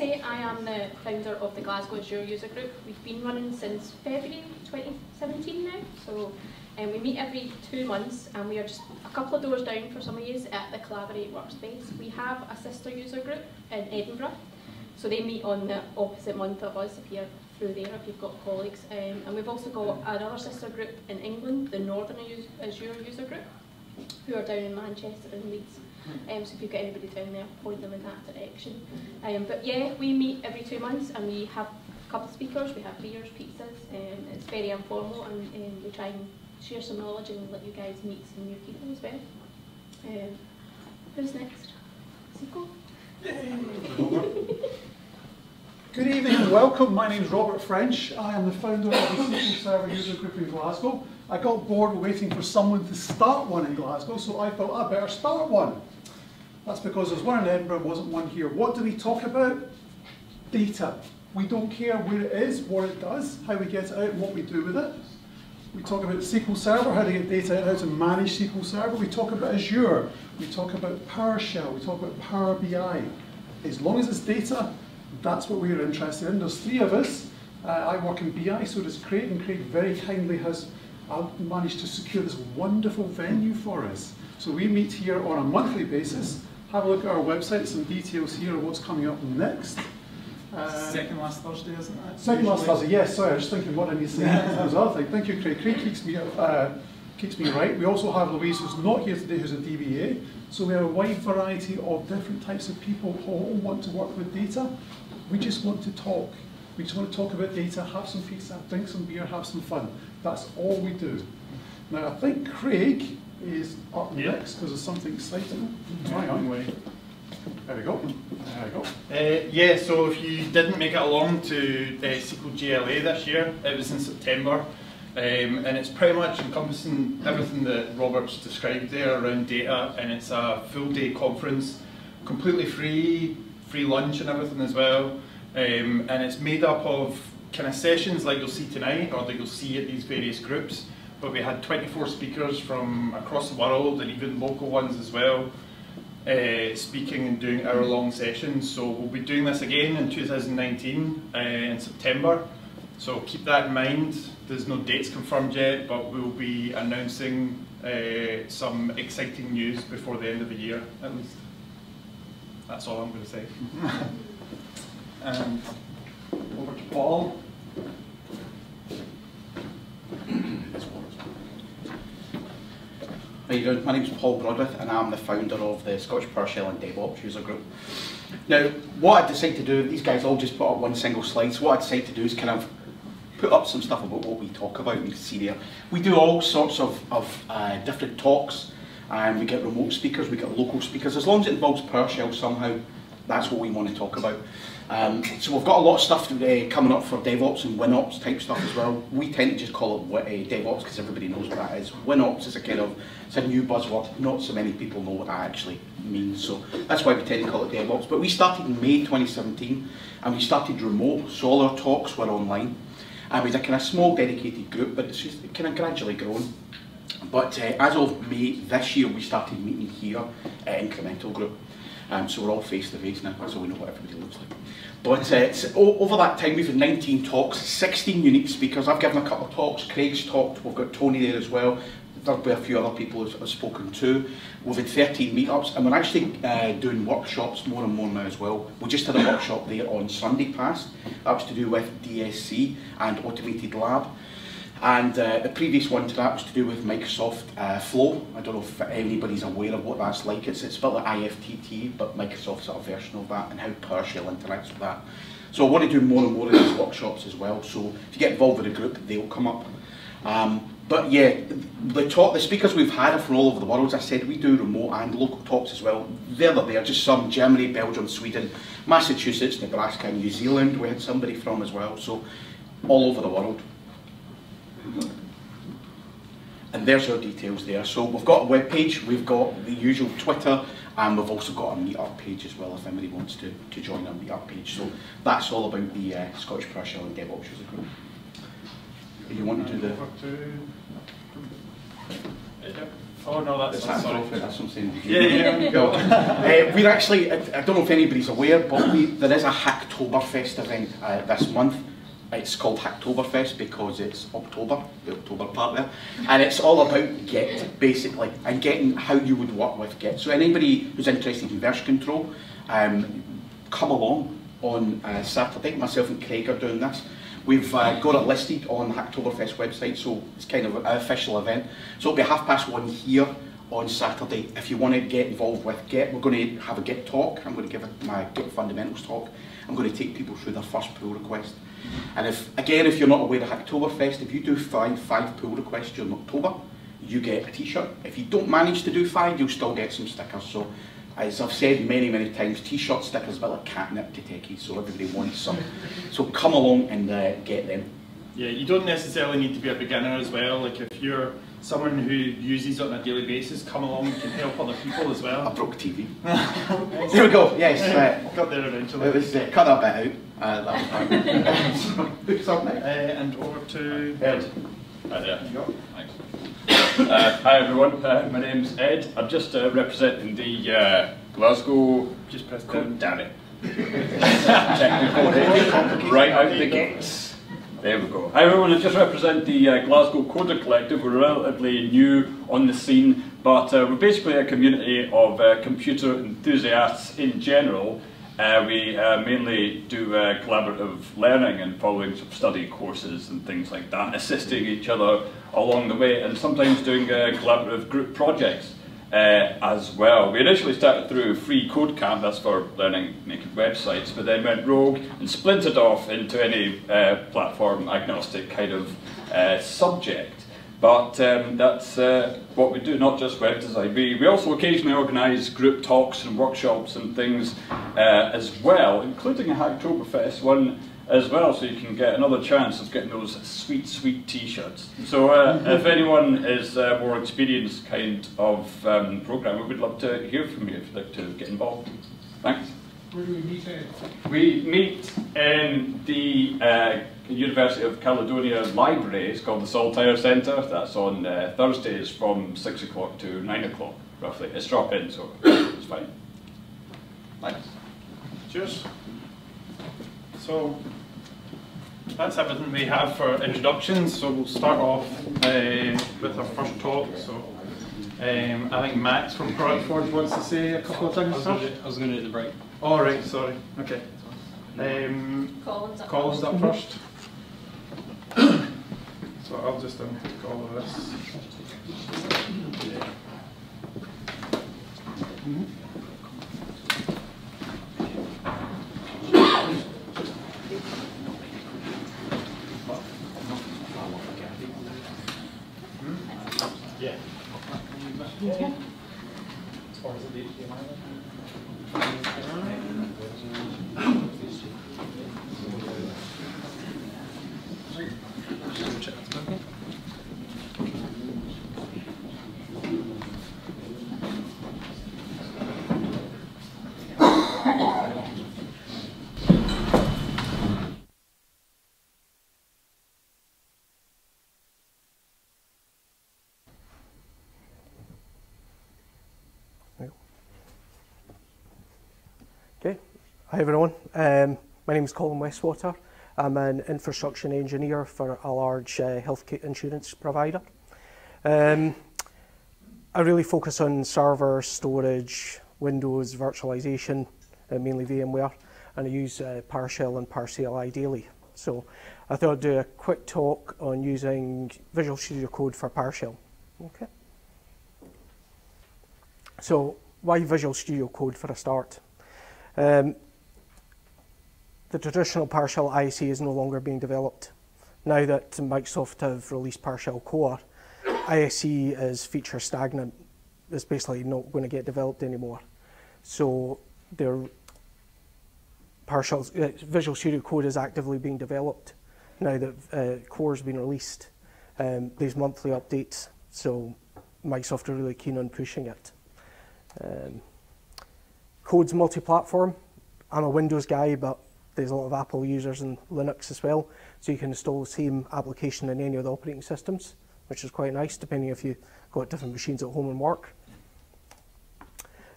say I am the founder of the Glasgow Azure user group. We've been running since February 2017 now, so we meet every 2 months, and we are just a couple of doors down for some of you at the Collaborate workspace. We have a sister user group in Edinburgh, so they meet on the opposite month of us if you're through there, if you've got colleagues. And we've also got another sister group in England, the Northern Azure user group, who are down in Manchester and Leeds. So if you've got anybody down there, point them in that direction. But yeah, we meet every 2 months, and we have a couple of speakers. We have beers, pizzas, and it's very informal, and we try and share some knowledge and let you guys meet some new people as well. Who's next? Zico? Good evening and welcome. My name is Robert French. I am the founder of the SQL Server user group in Glasgow. I got bored waiting for someone to start one in Glasgow, so I thought I better start one. That's because there's one in Edinburgh, wasn't one here. What do we talk about? Data. We don't care where it is, what it does, how we get it out and what we do with it. We talk about SQL Server, how to get data out, how to manage SQL Server. We talk about Azure. We talk about PowerShell. We talk about Power BI. As long as it's data, that's what we're interested in. There's 3 of us. I work in BI, so does Craig, and Craig very kindly has managed to secure this wonderful venue for us. So we meet here on a monthly basis. Have a look at our website, some details here of what's coming up next. Second last Thursday, isn't it? Second last Thursday, yes, sorry, I was just thinking what I need to say. That was the other thing. Thank you, Craig. Craig keeps me right. We also have Louise, who's not here today, who's a DBA. So we have a wide variety of different types of people who all want to work with data. We just want to talk. We just want to talk about data, have some pizza, drink some beer, have some fun. That's all we do. Now, I think Craig is up next because there's something exciting. Hang on. There we go. There we go. Yeah, so if you didn't make it along to SQL GLA this year, it was in September. And it's pretty much encompassing everything that Robert's described there around data, and it's a full day conference, completely free lunch and everything as well. And it's made up of kind of sessions like you'll see tonight, or that you'll see at these various groups, but we had 24 speakers from across the world and even local ones as well, speaking and doing hour-long sessions. So we'll be doing this again in 2019 in September, so keep that in mind. There's no dates confirmed yet, but we'll be announcing some exciting news before the end of the year at least. That's all I'm going to say. And over to Paul. How you doing? My name's Paul Broadwith, and I'm the founder of the Scottish PowerShell and DevOps user group. Now, what I decided to do, these guys all just put up one single slide, so what I decided to do is kind of put up some stuff about what we talk about. You can see there. We do all sorts of different talks, and we get remote speakers, we get local speakers. As long as it involves PowerShell somehow, that's what we want to talk about. So we've got a lot of stuff coming up for DevOps and WinOps type stuff as well. We tend to just call it DevOps because everybody knows what that is. WinOps is it's a new buzzword. Not so many people know what that actually means, so that's why we tend to call it DevOps. But we started in May 2017, and we started remote, so all our talks were online. And we had a kind of small dedicated group, but it's just kind of gradually grown. But as of May this year, we started meeting here at Incremental Group. So we're all face to face now, so we know what everybody looks like. But over that time, we've had 19 talks, 16 unique speakers. I've given a couple of talks, Craig's talked, we've got Tony there as well. There'll be a few other people who've spoken too. We've had 13 meetups, and we're actually doing workshops more and more now as well. We just had a workshop there on Sunday past. That was to do with DSC and Automated Lab. And the previous one to that was to do with Microsoft Flow. I don't know if anybody's aware of what that's like. It's spelled like IFTT, but Microsoft's a version of that, and how PowerShell interacts with that. So I want to do more and more of these workshops as well. So if you get involved with a group, they'll come up. But yeah, the speakers we've had are from all over the world. As I said, we do remote and local talks as well. They're just some Germany, Belgium, Sweden, Massachusetts, Nebraska, and New Zealand. We had somebody from as well. So all over the world. And there's our details there. So we've got a web page, we've got the usual Twitter, and we've also got a meetup page as well if anybody wants to join our meetup page. So that's all about the Scottish PowerShell and DevOps user group. You want to do the... Oh no, that's That's sorry. what I'm saying. Yeah, go. We're actually, I don't know if anybody's aware, but there is a Hacktoberfest event this month. It's called Hacktoberfest because it's October, the October part there, and it's all about Git, basically, and getting how you would work with Git. So anybody who's interested in version control, come along on Saturday. Myself and Craig are doing this. We've got it listed on the Hacktoberfest website, so it's kind of an official event. So it'll be 1:30 here on Saturday. If you want to get involved with Git, we're going to have a Git talk. I'm going to give my Git fundamentals talk. I'm going to take people through their first pull request. And if you're not aware of Hacktoberfest, if you do five pull requests during October, you get a t-shirt. If you don't manage to do 5, you'll still get some stickers. So, as I've said many times, t-shirt stickers are a bit like catnip to techies, so everybody wants some. So come along and get them. Yeah, you don't necessarily need to be a beginner as well. Like if you're someone who uses it on a daily basis, come along and can help other people as well. I broke TV. There we go. Yes, got there eventually. it was cut that bit out. That was fine. Who's up next? And over to Ed. Hi there. There you go. Thanks. Hi everyone, my name's Ed. I'm just representing the Glasgow. Just press Code, down. damn it. Technical head. Right out the gates. There we go. Hi everyone, I just represent the Glasgow Coder Collective. We're relatively new on the scene, but we're basically a community of computer enthusiasts in general. We mainly do collaborative learning and following some study courses and things like that, assisting each other along the way, and sometimes doing collaborative group projects as well. We initially started through Free Code Camp, that's for learning making websites, but then went rogue and splintered off into any platform agnostic kind of subject. But that's what we do, not just web design. We also occasionally organise group talks and workshops and things as well, including a Hacktoberfest one as well, so you can get another chance of getting those sweet, sweet t-shirts. So if anyone is more experienced kind of programmer, we'd love to hear from you if you'd like to get involved. Thanks. Where do we meet at? We meet in the University of Caledonia Library. It's called the Saltire Centre. That's on Thursdays from 6 o'clock to 9 o'clock, roughly. It's drop in, so it's fine. Thanks. Cheers. So that's everything we have for introductions. So we'll start off with our first talk. So I think Max from Product Forge wants to say a couple of things. I was going to do the break. All right, sorry. Okay. Colin's up first. So I'll just unpick all of this. Yeah. As far as the HTML. Okay, hi everyone. My name is Colin Westwater. I'm an infrastructure engineer for a large health insurance provider. I really focus on server, storage, Windows, virtualization, mainly VMware, and I use PowerShell and PowerCLI daily. So I thought I'd do a quick talk on using Visual Studio Code for PowerShell. Okay. So why Visual Studio Code for a start? The traditional PowerShell ISE is no longer being developed. Now that Microsoft have released PowerShell Core, ISE is feature stagnant. It's basically not going to get developed anymore. So their Visual Studio Code is actively being developed now that Core has been released. There's monthly updates, so Microsoft are really keen on pushing it. Code's multi-platform. I'm a Windows guy, but there's a lot of Apple users and Linux as well, so you can install the same application in any of the operating systems, which is quite nice, depending if you've got different machines at home and work.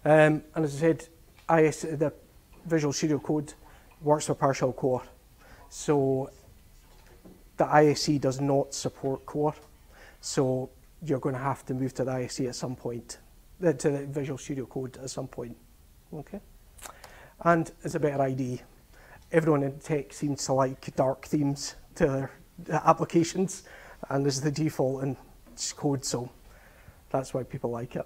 And as I said, the Visual Studio Code works for PowerShell Core. So the ISE does not support Core. So you're going to have to move to the ISE at some point, to the Visual Studio Code at some point. Okay. And as a better idea, everyone in tech seems to like dark themes to their applications, and this is the default in code, so that's why people like it.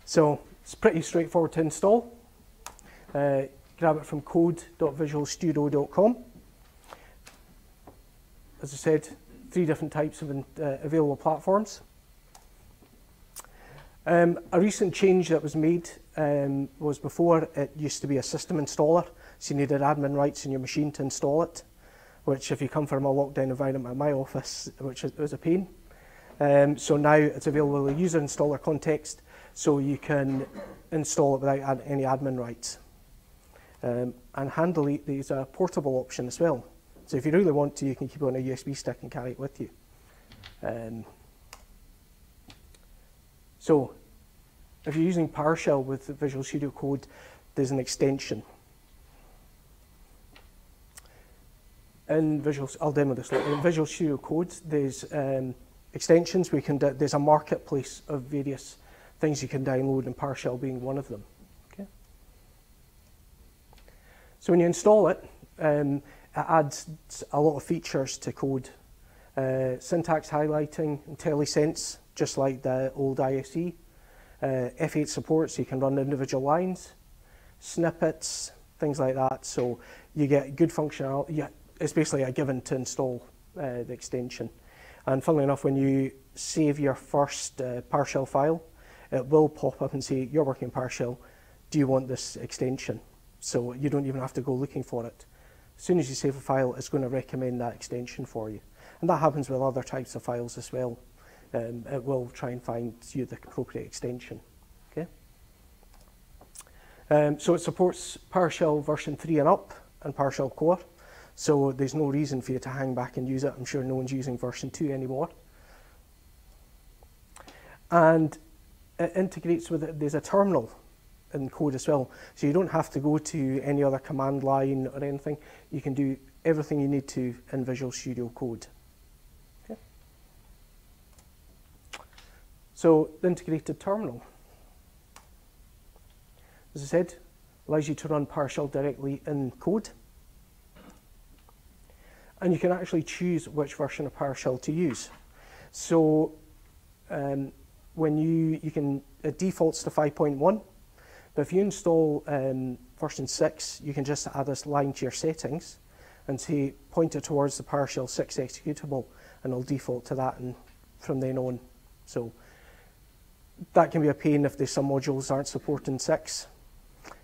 So it's pretty straightforward to install. Grab it from code.visualstudio.com. As I said, 3 different types of available platforms. A recent change that was made was before it used to be a system installer, so you needed admin rights in your machine to install it, which if you come from a lockdown environment at my office, which was a pain. So now it's available in a user installer context, so you can install it without any admin rights. And handily, there's a portable option as well. So if you really want to, you can keep it on a USB stick and carry it with you. So if you're using PowerShell with Visual Studio Code, there's an extension. I'll demo this later. In Visual Studio Code, there's extensions. There's a marketplace of various things you can download, and PowerShell being one of them. Okay. So when you install it, it adds a lot of features to code. Syntax highlighting, IntelliSense, just like the old ISE. F8 support, so you can run individual lines. Snippets, things like that. So you get good functionality. It's basically a given to install the extension. And funnily enough, when you save your first PowerShell file, it will pop up and say, you're working in PowerShell, do you want this extension? So you don't even have to go looking for it. As soon as you save a file, it's going to recommend that extension for you. And that happens with other types of files as well. It will try and find you the appropriate extension. Okay. So it supports PowerShell version 3 and up, and PowerShell Core. So there's no reason for you to hang back and use it. I'm sure no one's using version 2 anymore. And it integrates with it. There's a terminal in code as well. So you don't have to go to any other command line or anything. You can do everything you need to in Visual Studio Code. Okay. So the integrated terminal, as I said, allows you to run PowerShell directly in code. And you can actually choose which version of PowerShell to use. So when it defaults to 5.1, but if you install version 6, you can just add this line to your settings and say, point it towards the PowerShell 6 executable, and it'll default to that and from then on. So that can be a pain if there's some modules that aren't supporting 6.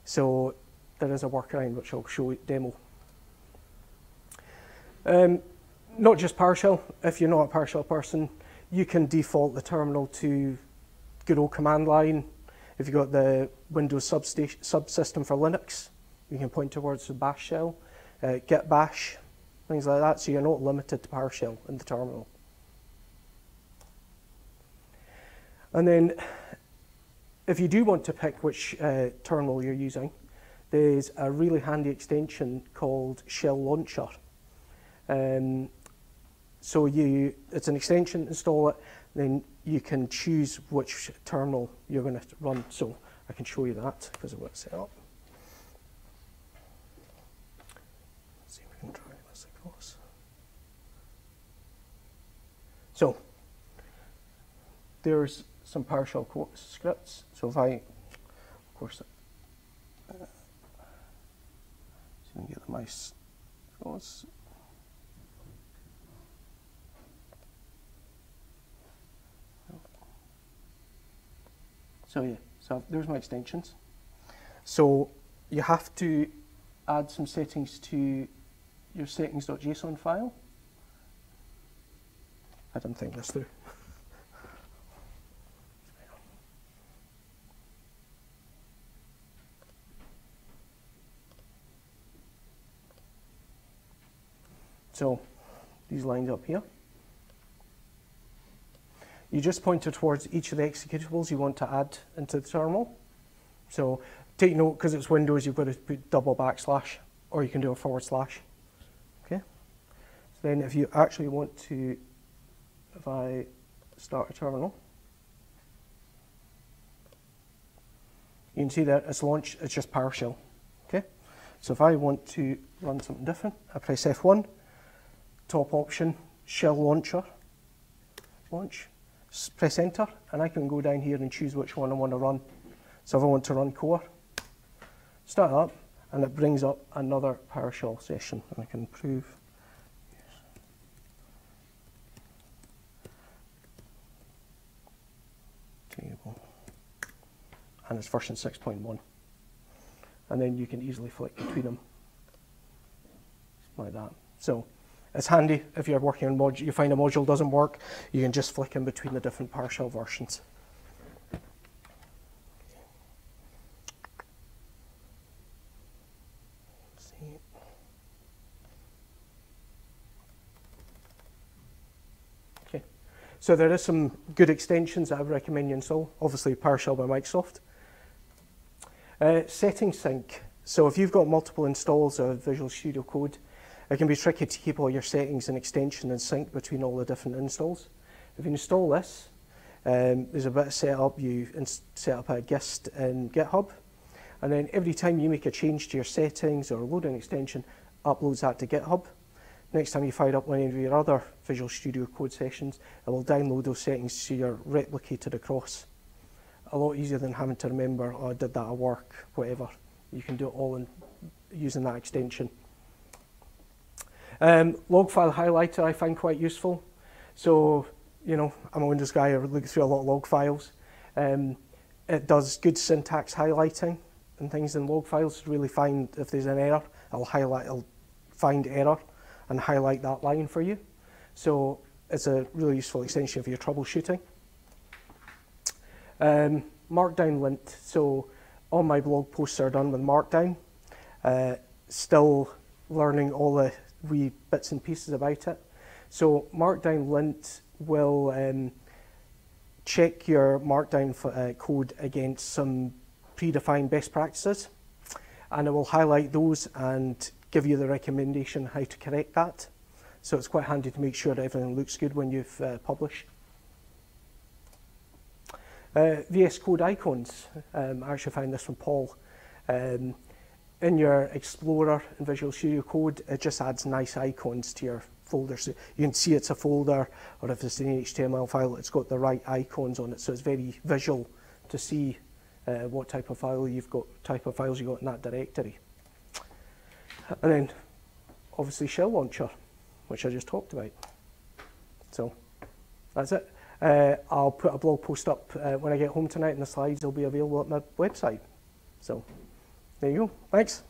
So there is a workaround which I'll show you demo. Not just PowerShell. If you're not a PowerShell person, you can default the terminal to good old command line. If you've got the Windows subsystem for Linux, you can point towards the bash shell, git bash, things like that, so you're not limited to PowerShell in the terminal. And then if you do want to pick which terminal you're using, there's a really handy extension called Shell Launcher. So it's an extension, install it, then you can choose which terminal you're going to run. So I can show you that because I've got it set up. Let's see if we can drag this across. So there's some PowerShell scripts. So if I, of course, see if I can get the mouse across. So yeah, so there's my extensions. So you have to add some settings to your settings.json file. I didn't think this through. So these lines up here. you just point it towards each of the executables you want to add into the terminal. So take note, because it's Windows, you've got to put double backslash, or you can do a forward slash. Okay. So then if you actually want to, if I start a terminal, you can see that it's launched, it's just PowerShell. Okay. So if I want to run something different, I press F1, top option, shell launcher, launch, press enter, and I can go down here and choose which one I want to run. So if I want to run core, start up, and it brings up another PowerShell session, and I can prove. Table. And it's version 6.1. And then you can easily flick between them like that. So it's handy if you're working on module, you find a module doesn't work, you can just flick in between the different PowerShell versions. Okay, so there is some good extensions that I would recommend you install. Obviously PowerShell by Microsoft. Settings sync. So if you've got multiple installs of Visual Studio Code, it can be tricky to keep all your settings and extension in sync between all the different installs. If you install this, there's a bit of setup. You set up a gist in GitHub, and then every time you make a change to your settings or load an extension, uploads that to GitHub. Next time you fire up one of your other Visual Studio Code sessions, it will download those settings so you're replicated across. A lot easier than having to remember, oh, I did that at work, whatever. You can do it all in using that extension. Log file highlighter I find quite useful. So, you know, I'm a Windows guy, I look through a lot of log files. It does good syntax highlighting and things in log files. Really find if there's an error, it'll find error and highlight that line for you. So it's a really useful extension for your troubleshooting. Markdown lint. So all my blog posts are done with Markdown. Still learning all the wee bits and pieces about it. So Markdown lint will check your Markdown code against some predefined best practices, and it will highlight those and give you the recommendation how to correct that. So it's quite handy to make sure that everything looks good when you've published. VS Code icons. I actually found this from Paul. In your Explorer in Visual Studio Code, it just adds nice icons to your folder. So you can see it's a folder, or if it's an HTML file, it's got the right icons on it. So it's very visual to see what type of file you've got, type of files you've got in that directory. And then, obviously, Shell Launcher, which I just talked about. So that's it. I'll put a blog post up when I get home tonight, and the slides will be available at my website. So there you go. Thanks.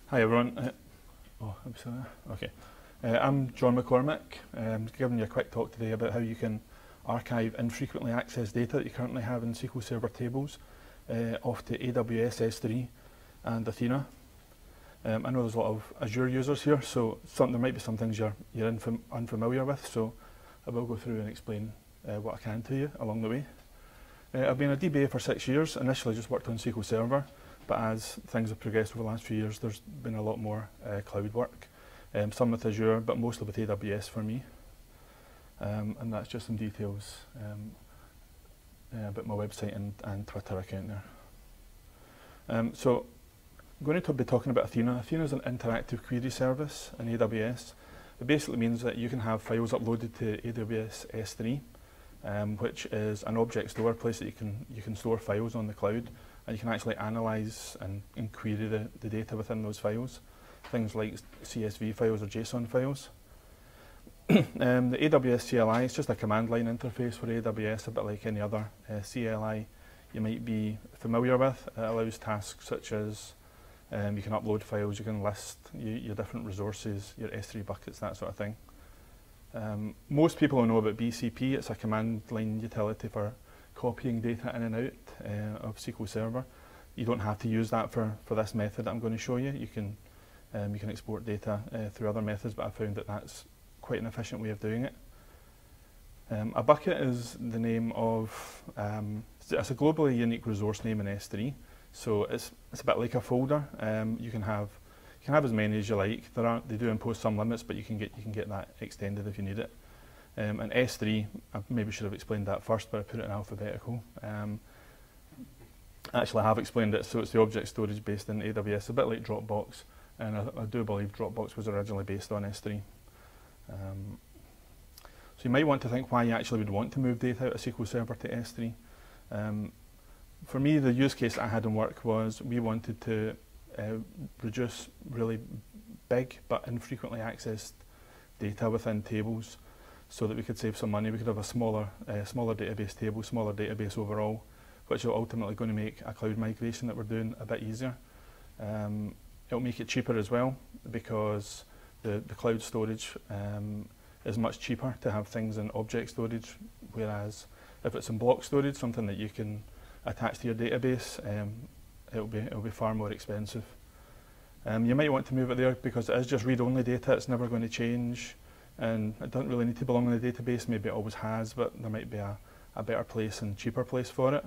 Hi everyone. I'm John McCormick. I'm giving you a quick talk today about how you can archive infrequently accessed data that you currently have in SQL Server tables off to AWS S3 and Athena. I know there's a lot of Azure users here, so there might be some things you're unfamiliar with, so I will go through and explain what I can to you along the way. I've been a DBA for 6 years, initially just worked on SQL Server, but as things have progressed over the last few years, there's been a lot more cloud work. Some with Azure, but mostly with AWS for me. And that's just some details about my website and Twitter account there. So I'm going to be talking about Athena. Athena is an interactive query service in AWS. It basically means that you can have files uploaded to AWS S3, which is an object store, a place that you can store files on the cloud, and you can actually analyse and query the data within those files. Things like CSV files or JSON files. The AWS CLI is just a command line interface for AWS, a bit like any other CLI you might be familiar with. It allows tasks such as you can upload files, you can list your different resources, your S3 buckets, that sort of thing. Most people will know about BCP. It's a command line utility for copying data in and out of SQL Server. You don't have to use that for this method that I'm going to show you. You can export data through other methods, but I found that that's quite an efficient way of doing it. A bucket is the name of, it's a globally unique resource name in S3, so it's a bit like a folder. You can have as many as you like. They do impose some limits, but you can get that extended if you need it. And S3, I maybe should have explained that first, but I put it in alphabetical. Actually, I have explained it, so it's the object storage based in AWS, a bit like Dropbox, and I do believe Dropbox was originally based on S3. So you might want to think why you actually would want to move data out of SQL Server to S3. For me, the use case I had in work was we wanted to reduce really big but infrequently accessed data within tables so that we could save some money. We could have a smaller database table, smaller database overall, which is ultimately going to make a cloud migration that we're doing a bit easier. It'll make it cheaper as well, because the cloud storage is much cheaper to have things in object storage, whereas if it's in block storage, something that you can attach to your database, it'll be far more expensive. You might want to move it there because it is just read-only data. It's never going to change, and it doesn't really need to belong in the database. Maybe it always has, but there might be a better place and cheaper place for it.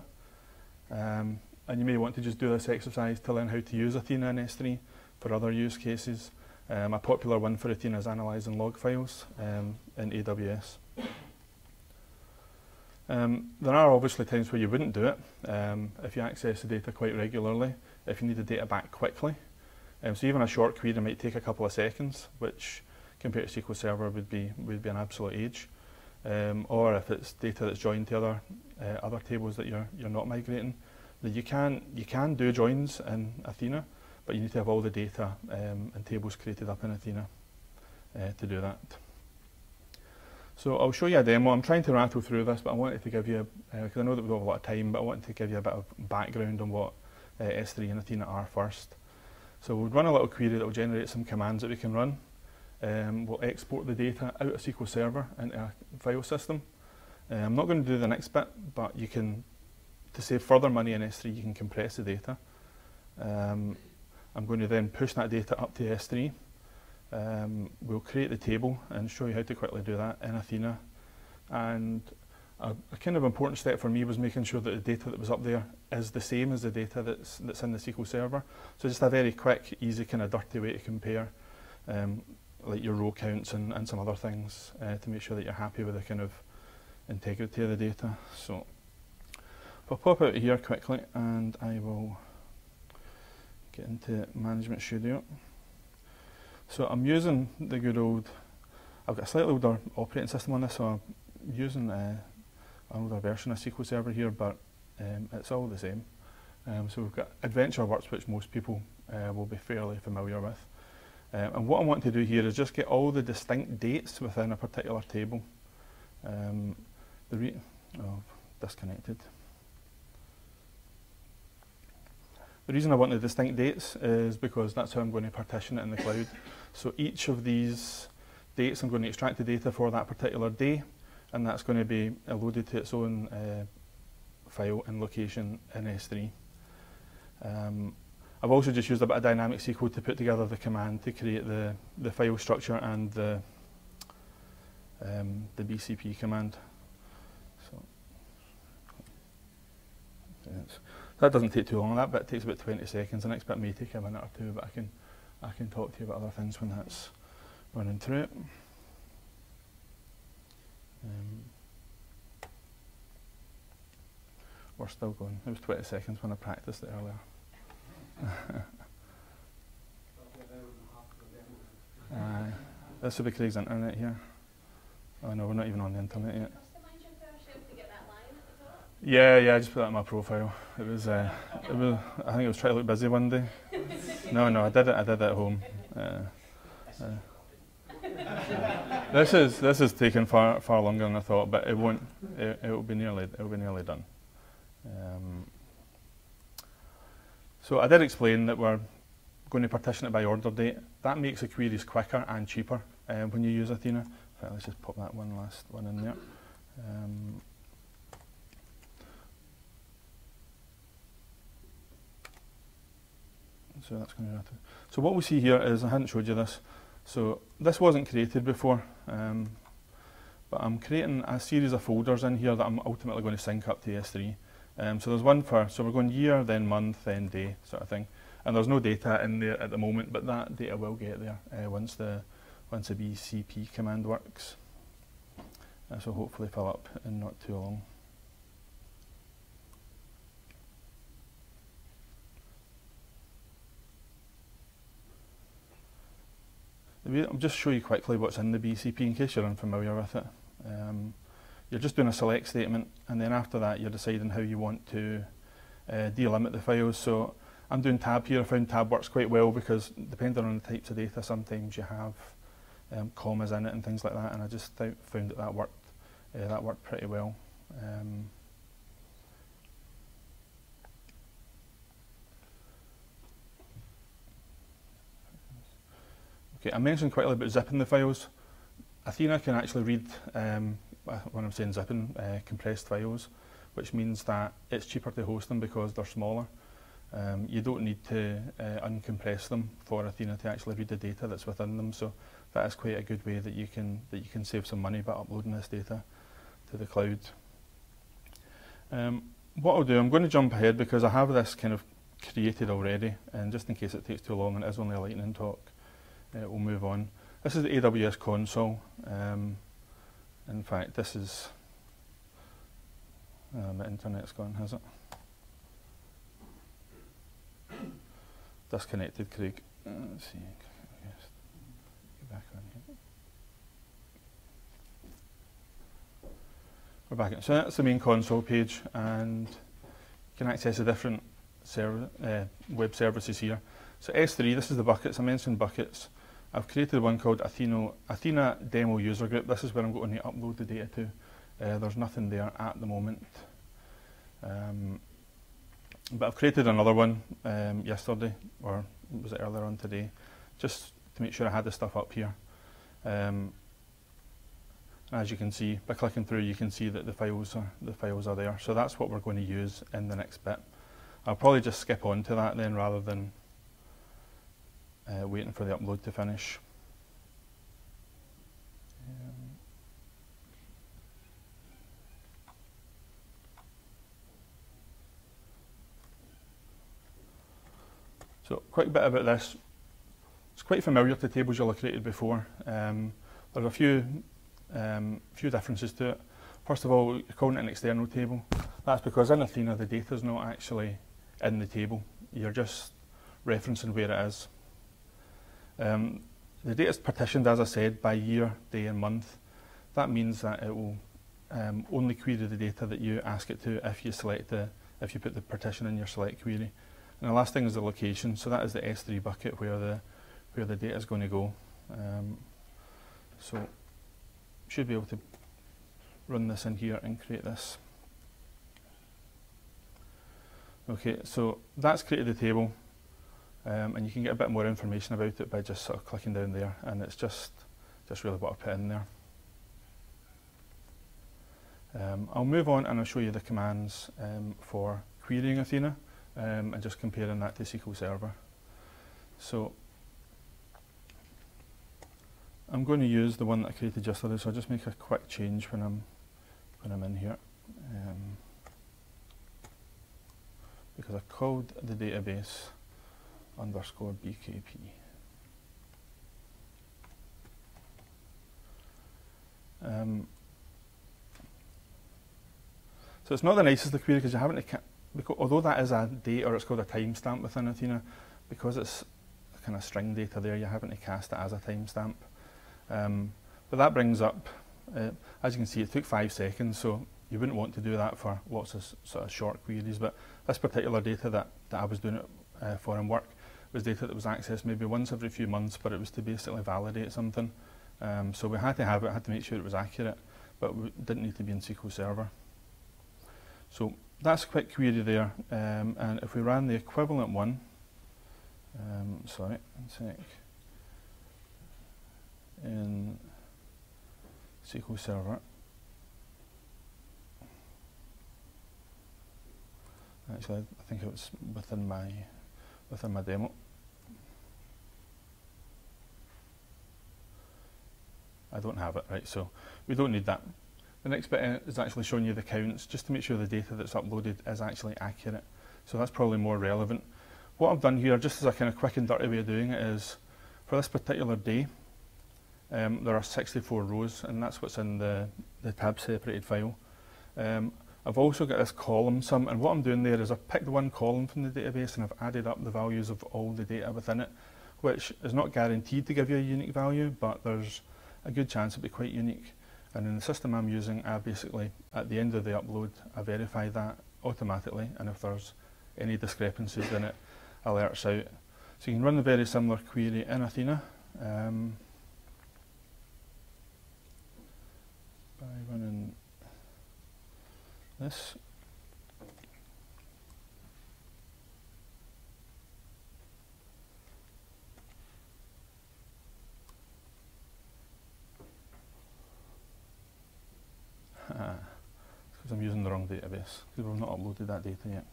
And you may want to just do this exercise to learn how to use Athena in S3 for other use cases. A popular one for Athena is analysing log files in AWS. There are obviously times where you wouldn't do it if you access the data quite regularly, if you need the data back quickly. So even a short query might take a couple of seconds, which compared to SQL Server would be an absolute age. Or if it's data that's joined to other tables that you're not migrating, that you can do joins in Athena, but you need to have all the data and tables created up in Athena to do that. So I'll show you a demo. I'm trying to rattle through this, but I wanted to give you, because I know that we don't have a lot of time, but I wanted to give you a bit of background on what S3 and Athena are first. So we'll run a little query that will generate some commands that we can run. We'll export the data out of SQL Server into a file system. I'm not going to do the next bit, but you can, to save further money in S3, you can compress the data. I'm going to then push that data up to S3. We'll create the table and show you how to quickly do that in Athena. And a kind of important step for me was making sure that the data that was up there is the same as the data that's in the SQL Server. So just a very quick, easy, kind of dirty way to compare like your row counts and some other things to make sure that you're happy with the kind of integrity of the data. So if I pop out here quickly and I will get into Management Studio. So I'm using the good old, I've got a slightly older operating system on this, so I'm using an older version of SQL Server here, but it's all the same. So we've got AdventureWorks, which most people will be fairly familiar with. And what I want to do here is just get all the distinct dates within a particular table. Disconnected. The reason I want the distinct dates is because that's how I'm going to partition it in the cloud. So each of these dates, I'm going to extract the data for that particular day, and that's going to be loaded to its own file and location in S3. I've also just used a bit of dynamic SQL to put together the command to create the file structure and the BCP command. So Yes. That doesn't take too long. That bit takes about 20 seconds. The next bit may take a minute or two, but I can talk to you about other things when that's running through it. We're still going. It was 20 seconds when I practiced it earlier. This will be Craig's internet here. Oh no, we're not even on the internet yet. Yeah, I just put that in my profile. It was, I think I was trying to look busy one day. No, I did it at home. This is taking far longer than I thought, but it won't. It will be nearly done. So I did explain that we're going to partition it by order date. That makes the queries quicker and cheaper when you use Athena. Right, let's just pop that last one in there. So that's going to. So what we see here is, I hadn't showed you this. So this wasn't created before, but I'm creating a series of folders in here that I'm ultimately going to sync up to S3. So there's one so we're going year, then month, then day, sort of thing. And there's no data in there at the moment, but that data will get there once the BCP command works. This will hopefully fill up in not too long. I'll just show you quickly what's in the BCP in case you're unfamiliar with it. You're just doing a select statement, and then after that you're deciding how you want to delimit the files. So I'm doing tab here. I found tab works quite well because depending on the types of data, sometimes you have commas in it and things like that, and I just found that worked pretty well. Okay, I mentioned quickly about zipping the files. Athena can actually read, when I'm saying zipping, compressed files, which means that it's cheaper to host them because they're smaller. You don't need to uncompress them for Athena to actually read the data that's within them. So that is quite a good way that you can save some money by uploading this data to the cloud. What I'll do, I'm going to jump ahead because I have this kind of created already, and just in case it takes too long and it is only a lightning talk, we'll move on. This is the AWS console. In fact, this is my internet's gone, has it? Disconnected, Craig. Let's see. Get back on here. We're back in. So that's the main console page, and you can access the different web services here. So S3, this is the buckets. I mentioned buckets. I've created one called Athena Demo User Group. This is where I'm going to upload the data to. There's nothing there at the moment. But I've created another one yesterday, or was it earlier on today, just to make sure I had the stuff up here. As you can see, by clicking through, you can see that the files are there. So that's what we're going to use in the next bit. I'll probably just skip on to that then, rather than waiting for the upload to finish. So, quick bit about this. It's quite familiar to tables you'll have created before. There's a few differences to it. First of all, you're calling it an external table. That's because in Athena the data is not actually in the table. You're just referencing where it is. The data is partitioned, as I said, by year, day and month. That means that it will only query the data that you ask it to if you put the partition in your select query. And the last thing is the location. So that is the S3 bucket where the data is going to go. So should be able to run this in here and create this. Okay, so that's created the table. And you can get a bit more information about it by just sort of clicking down there, and it's just really what I put in there. I'll move on and I'll show you the commands for querying Athena and just comparing that to SQL Server. So I'm going to use the one that I created yesterday, so I'll just make a quick change when I'm in here. because I called the database underscore BKP. So it's not the nicest of query because you haven't, although that is a date or it's called a timestamp within Athena, because it's kind of string data there, you haven't to cast it as a timestamp. But that brings up, as you can see, it took 5 seconds, so you wouldn't want to do that for lots of sort of short queries. But this particular data that I was doing it for in work was data that was accessed maybe once every few months, but it was to basically validate something. So we had to have it, had to make sure it was accurate, but we didn't need to be in SQL Server. So that's a quick query there, and if we ran the equivalent one, sorry, one sec, in SQL Server, actually I think it was within my demo. I don't have it, right, so we don't need that. The next bit is actually showing you the counts, just to make sure the data that's uploaded is actually accurate. So that's probably more relevant. What I've done here, just as a kind of quick and dirty way of doing it, is for this particular day, there are 64 rows, and that's what's in the tab separated file. I've also got this column sum, and what I'm doing there is I've picked one column from the database and I've added up the values of all the data within it, which is not guaranteed to give you a unique value, but there's a good chance it'll be quite unique. And in the system I'm using, I basically, at the end of the upload, I verify that automatically, and if there's any discrepancies in it, alerts out. So you can run a very similar query in Athena by running this. Because I'm using the wrong database, because we've not uploaded that data yet.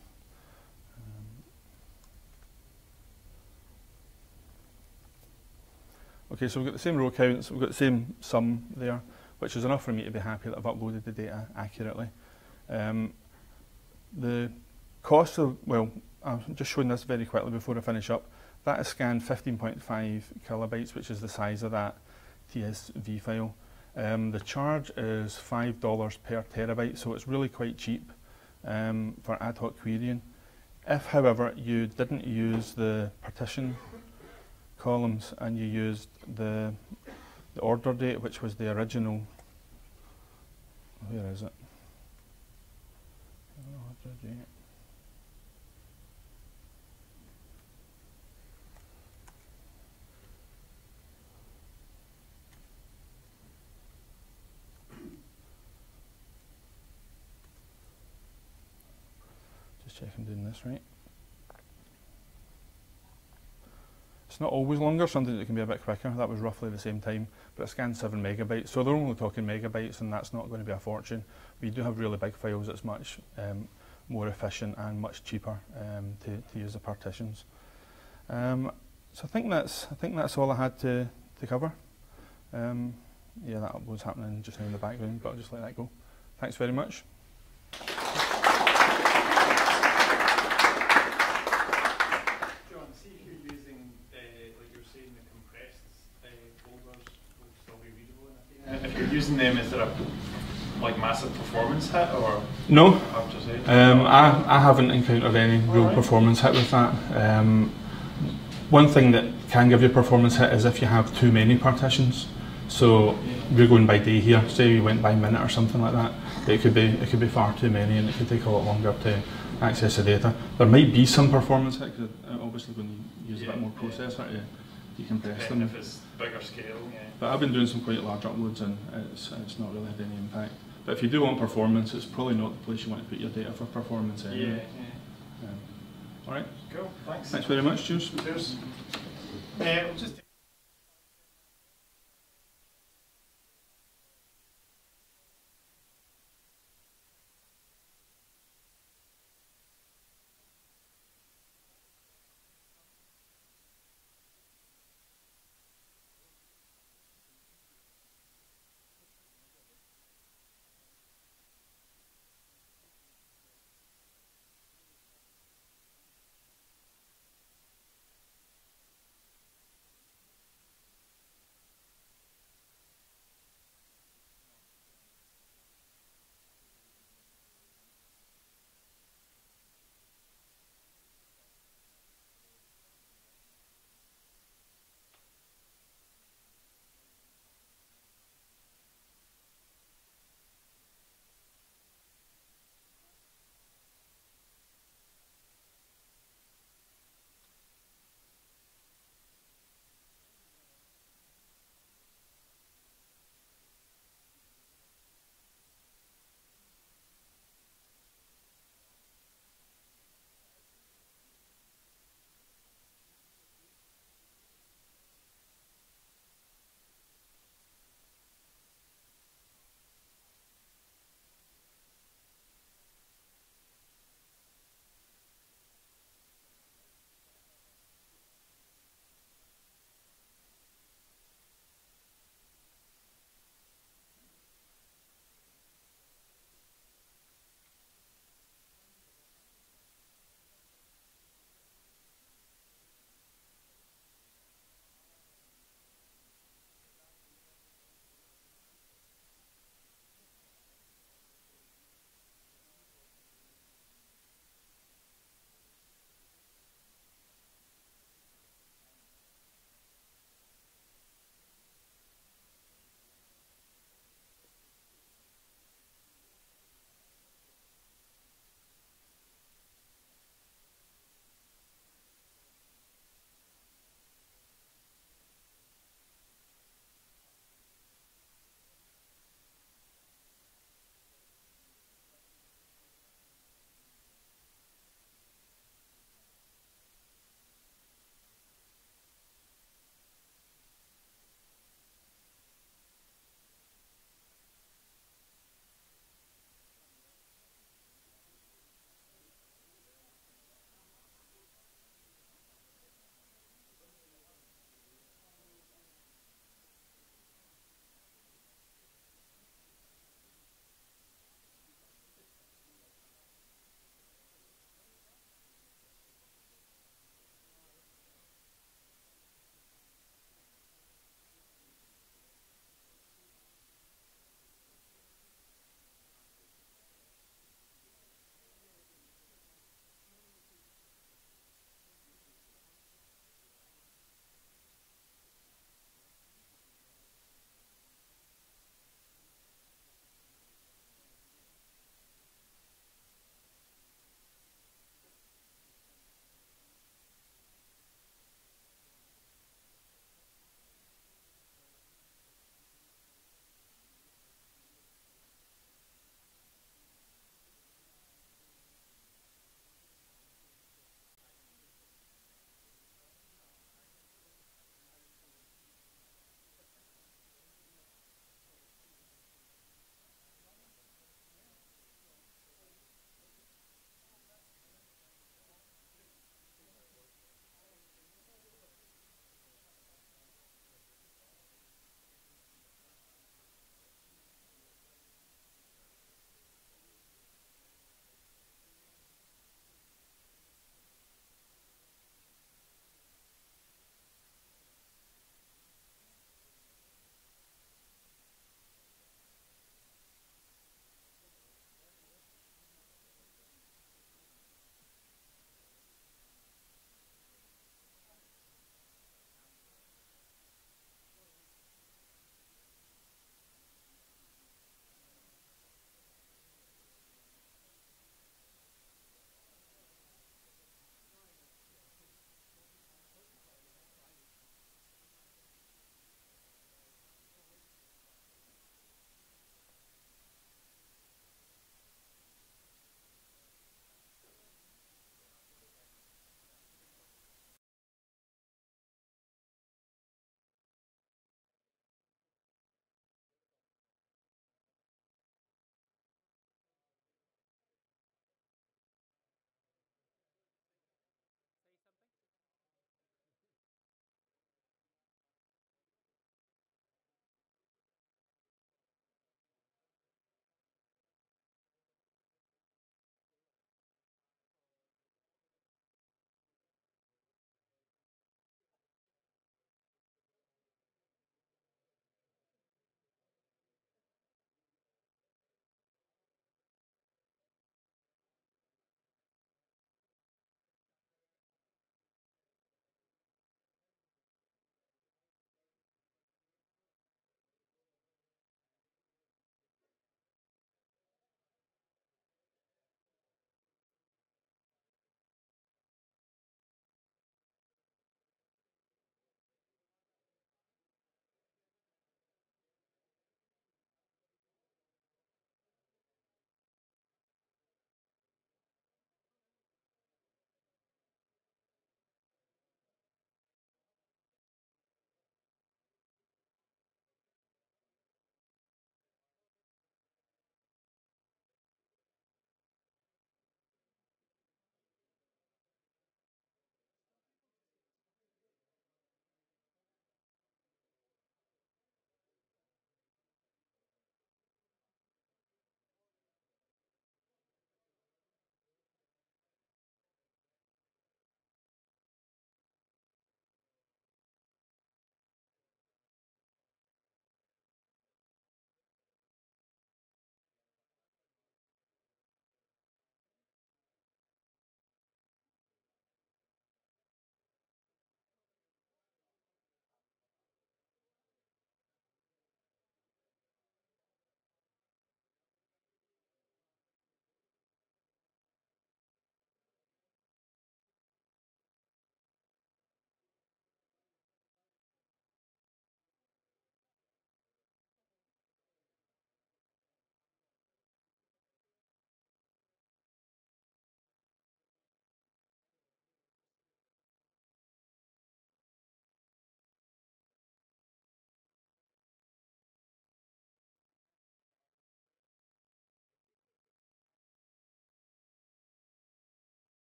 Okay, so we've got the same row counts, we've got the same sum there, which is enough for me to be happy that I've uploaded the data accurately. The cost of, well, I'm just showing this very quickly before I finish up. That is scanned 15.5 kilobytes, which is the size of that TSV file. The charge is $5 per terabyte, so it's really quite cheap for ad hoc querying. If, however, you didn't use the partition columns and you used the order date, which was the original, where is it? Order date. Just check I'm doing this right. It's not always longer, sometimes it can be a bit quicker. That was roughly the same time, but it scanned 7 megabytes, so they're only talking megabytes, and that's not going to be a fortune. We do have really big files, it's much more efficient and much cheaper to use the partitions. So I think that's all I had to cover. Yeah, that was happening just now in the background, but I'll just let that go. Thanks very much. If you're using them, is there a massive performance hit or? No, I haven't encountered any real performance hit with that. One thing that can give you a performance hit is if you have too many partitions. So we're going by day here. Say you went by minute or something like that. It could be far too many, and it could take a lot longer to access the data. There might be some performance hit because obviously when you use a bit more processor, you compress them. If it's bigger scale, yeah. But I've been doing some quite large uploads, and it's not really had any impact. But if you do want performance, it's probably not the place you want to put your data for performance anyway. Yeah. All right. Cool. Thanks. Thanks very much. Cheers. Cheers. We'll just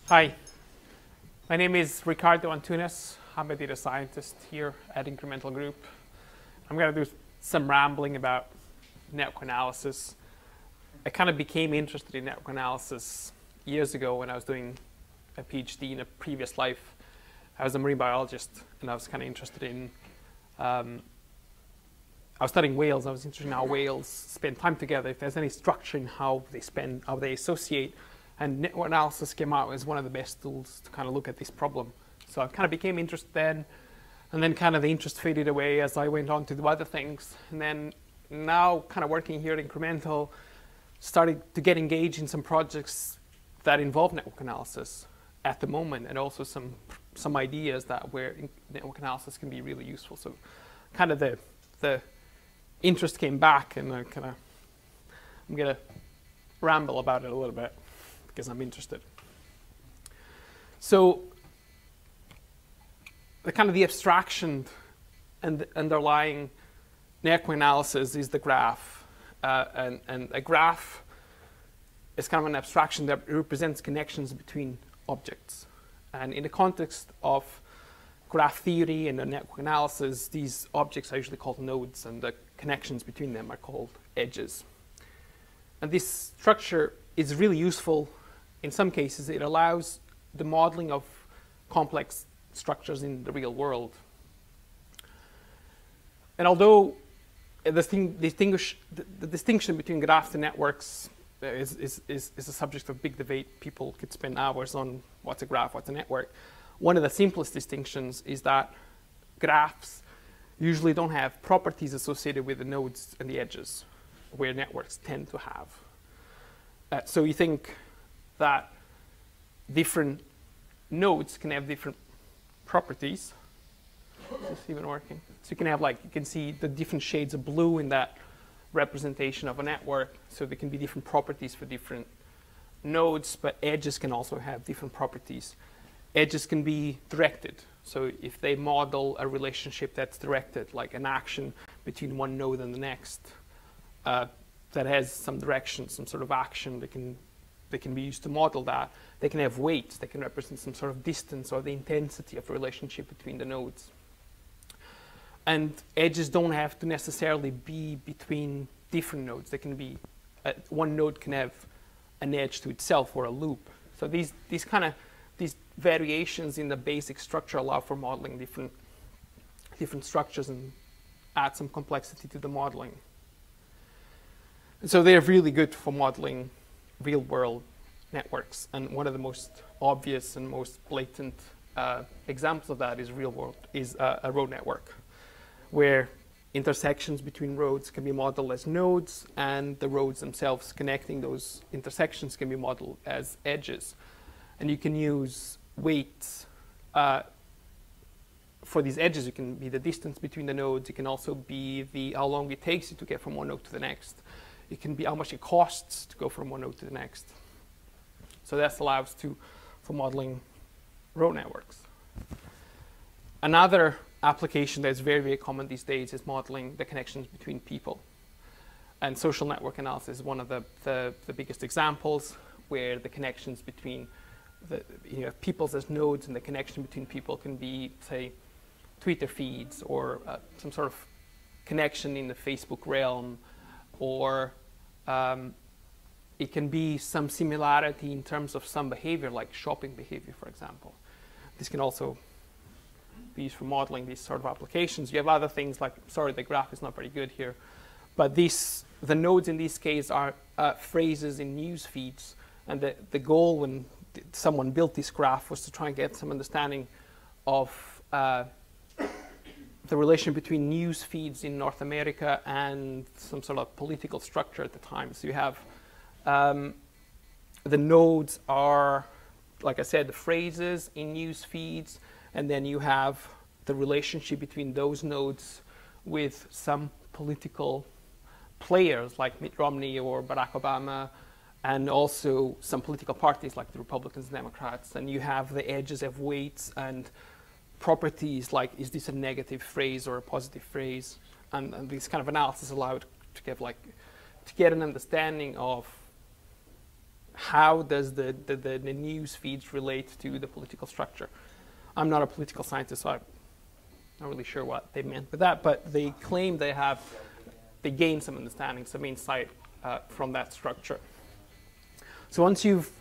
Hi, my name is Ricardo Antunes. I'm a data scientist here at Incremental Group. I'm going to do some rambling about network analysis. I kind of became interested in network analysis years ago when I was doing a PhD in a previous life. I was a marine biologist, and I was kind of interested in I was studying whales. I was interested in how whales spend time together, if there's any structure in how they associate. And network analysis came out as one of the best tools to kind of look at this problem. So I kind of became interested then, and then kind of the interest faded away as I went on to do other things. And then now kind of working here at Incremental, started to get engaged in some projects that involve network analysis at the moment, and also some ideas that where network analysis can be really useful. So kind of the interest came back, and I'm going to ramble about it a little bit because I'm interested. So the abstraction and the underlying network analysis is the graph. And a graph is kind of an abstraction that represents connections between objects. And in the context of graph theory and the network analysis, these objects are usually called nodes, and the connections between them are called edges. And this structure is really useful. In some cases, it allows the modeling of complex structures in the real world. And although the distinction between graphs and networks is a subject of big debate, people could spend hours on what's a graph, what's a network. One of the simplest distinctions is that graphs usually don't have properties associated with the nodes and the edges, where networks tend to have. So you think that different nodes can have different properties. Is this even working? So you can have, like, you can see the different shades of blue in that representation of a network. So there can be different properties for different nodes, but edges can also have different properties. Edges can be directed. So if they model a relationship that's directed, like an action between one node and the next, that has some direction, some sort of action that can be used to model that. They can have weights. They can represent some sort of distance or the intensity of the relationship between the nodes. And edges don't have to necessarily be between different nodes. They can be, one node can have an edge to itself or a loop. So these variations in the basic structure allow for modeling different structures and add some complexity to the modeling. And so they're really good for modeling real-world networks. And one of the most obvious and most blatant examples of that is a road network, where intersections between roads can be modeled as nodes, and the roads themselves connecting those intersections can be modeled as edges. And you can use weights for these edges. It can be the distance between the nodes. It can also be how long it takes you to get from one node to the next. It can be how much it costs to go from one node to the next. So that allows for modeling road networks. Another application that's very, very common these days is modeling the connections between people. And social network analysis is one of the biggest examples, where the connections between peoples as nodes, and the connection between people can be, say, Twitter feeds, or some sort of connection in the Facebook realm, or it can be some similarity in terms of some behavior, like shopping behavior, for example. This can also be used for modeling these sort of applications. You have other things like, sorry, the graph is not very good here, but the nodes in this case are phrases in news feeds. And the goal when someone built this graph was to try and get some understanding of the relation between news feeds in North America and some sort of political structure at the time. So you have the nodes are, like I said, the phrases in news feeds, and then you have the relationship between those nodes with some political players like Mitt Romney or Barack Obama, and also some political parties like the Republicans and Democrats. And you have the edges of weights and properties like, is this a negative phrase or a positive phrase? And this kind of analysis allowed to get an understanding of how does the news feeds relate to the political structure. I'm not a political scientist, so I'm not really sure what they meant with that, but they claim they gain some understanding, some insight from that structure. So once you've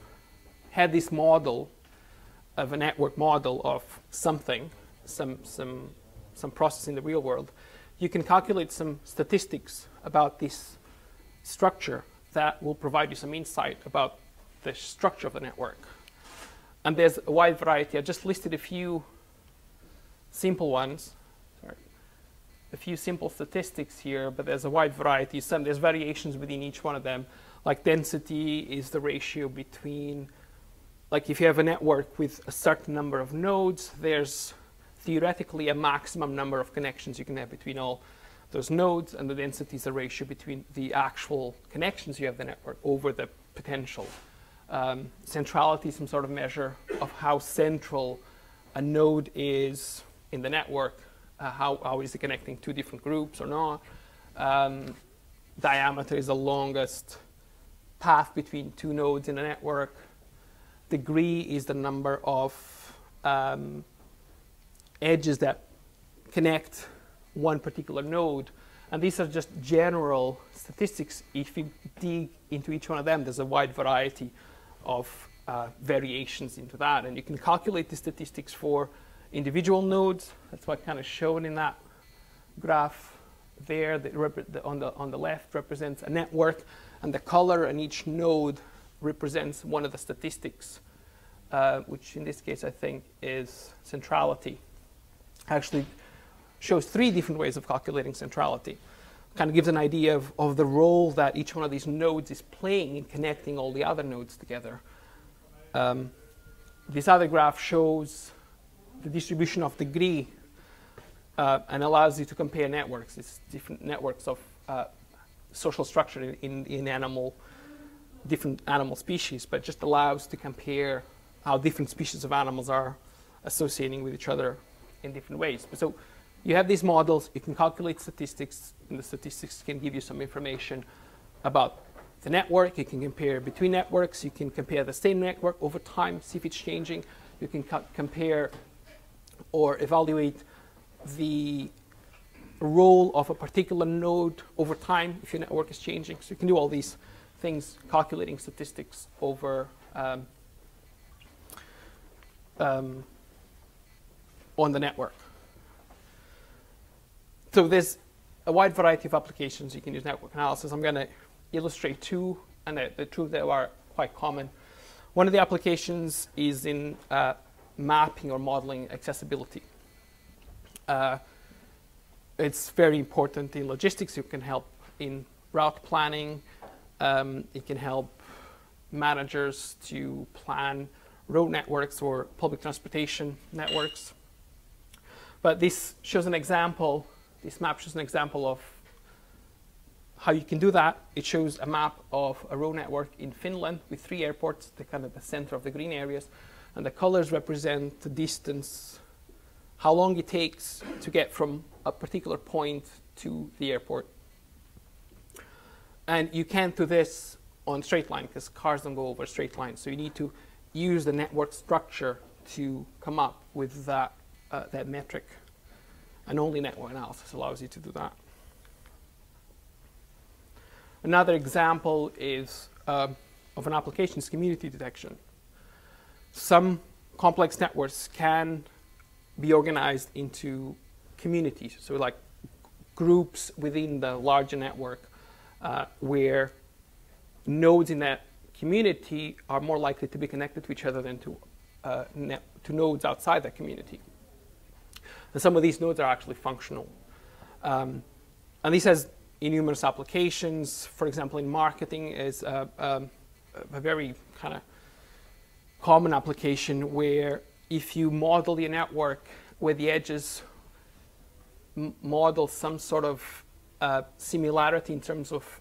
had this model of a network model of something, some process in the real world, you can calculate some statistics about this structure that will provide you some insight about the structure of the network. And there's a wide variety. I just listed a few simple ones, a few simple statistics here, but there's a wide variety. There's variations within each one of them. Like density is the ratio between, like if you have a network with a certain number of nodes, there's theoretically a maximum number of connections you can have between all those nodes, and the density is a ratio between the actual connections you have in the network over the potential. Centrality is some sort of measure of how central a node is in the network, how is it connecting two different groups or not. Diameter is the longest path between two nodes in a network. Degree is the number of edges that connect one particular node. And these are just general statistics. If you dig into each one of them, there's a wide variety of variations into that. And you can calculate the statistics for individual nodes. That's what kind of shown in that graph there. On the left represents a network, and the color in each node represents one of the statistics, which in this case I think is centrality. Actually shows 3 different ways of calculating centrality. Kind of gives an idea of the role that each one of these nodes is playing in connecting all the other nodes together. This other graph shows the distribution of degree and allows you to compare networks. It's different networks of social structure in different animal species, but just allows to compare how different species of animals are associating with each other in different ways. So you have these models, you can calculate statistics, and the statistics can give you some information about the network. You can compare between networks, you can compare the same network over time, see if it's changing. You can compare or evaluate the role of a particular node over time if your network is changing. So you can do all these things, calculating statistics over on the network. So there's a wide variety of applications you can use network analysis. I'm going to illustrate 2, and the 2 that are quite common. One of the applications is in mapping or modeling accessibility. It's very important in logistics. It can help in route planning. It can help managers to plan road networks or public transportation networks. But this shows an example. This map shows an example of how you can do that. It shows a map of a road network in Finland with 3 airports, the kind of the center of the green areas. And the colors represent the distance, how long it takes to get from a particular point to the airport. And you can't do this on straight line because cars don't go over straight lines. So you need to use the network structure to come up with that metric. And only network analysis allows you to do that. Another example is of an application is community detection. Some complex networks can be organized into communities, so like groups within the larger network where nodes in that community are more likely to be connected to each other than to nodes outside that community. And some of these nodes are actually functional. And this has numerous applications. For example, in marketing is a very kind of common application where if you model your network where the edges model some sort of similarity in terms of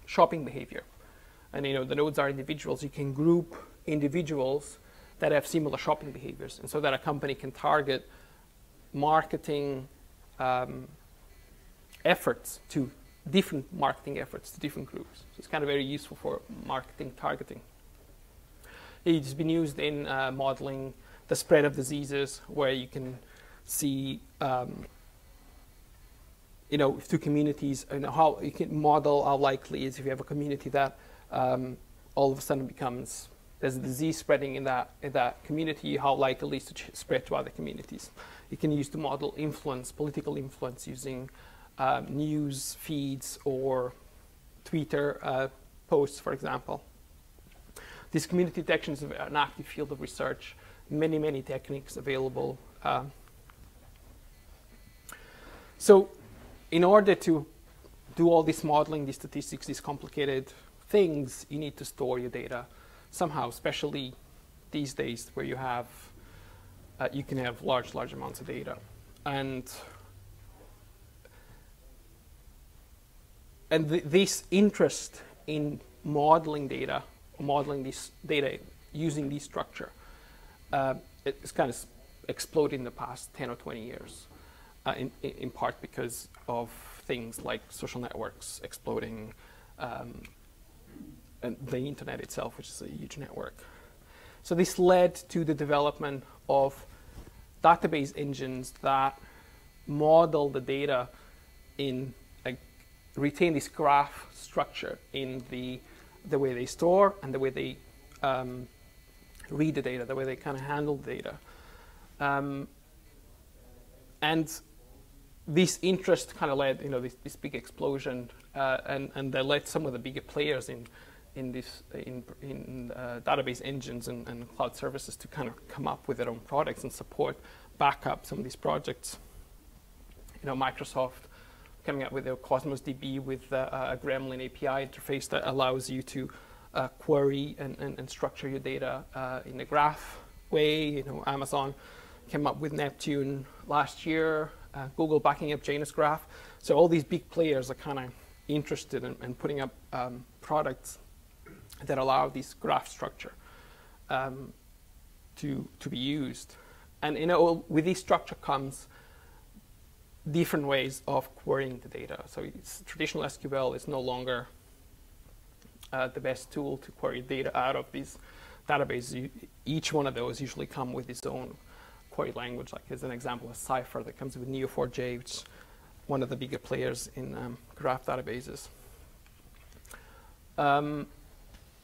shopping behavior, and the nodes are individuals, you can group individuals that have similar shopping behaviors, and so that a company can target marketing efforts to different marketing efforts to different groups. So it's kind of very useful for marketing targeting. It's been used in modeling the spread of diseases, where you can see, through communities, how you can model how likely it is if you have a community that all of a sudden there's a disease spreading in that community, how likely it is to spread to other communities. You can use to model influence, political influence, using news feeds or Twitter posts, for example. This community detection is an active field of research. Many techniques available. So in order to do all this modeling, these statistics, these complicated things, you need to store your data somehow, especially these days where you can have large amounts of data. And this interest in modeling data, modeling this data using this structure, it's kind of exploded in the past 10 or 20 years, in part because of things like social networks exploding, and the internet itself, which is a huge network. So this led to the development of database engines that model the data retain this graph structure in the way they store and the way they read the data, the way they kind of handle the data. And this interest kind of led, this big explosion, and they led some of the bigger players in database engines and cloud services to kind of come up with their own products and back up some of these projects. Microsoft coming up with their Cosmos DB with a Gremlin API interface that allows you to query and structure your data in a graph way. Amazon came up with Neptune last year. Google backing up Janus Graph. So all these big players are kind of interested in putting up products that allow this graph structure to be used. And with this structure comes different ways of querying the data. So traditional SQL is no longer the best tool to query data out of these databases. Each one of those usually come with its own query language. Like as an example, a Cypher that comes with Neo4j, which is one of the bigger players in graph databases.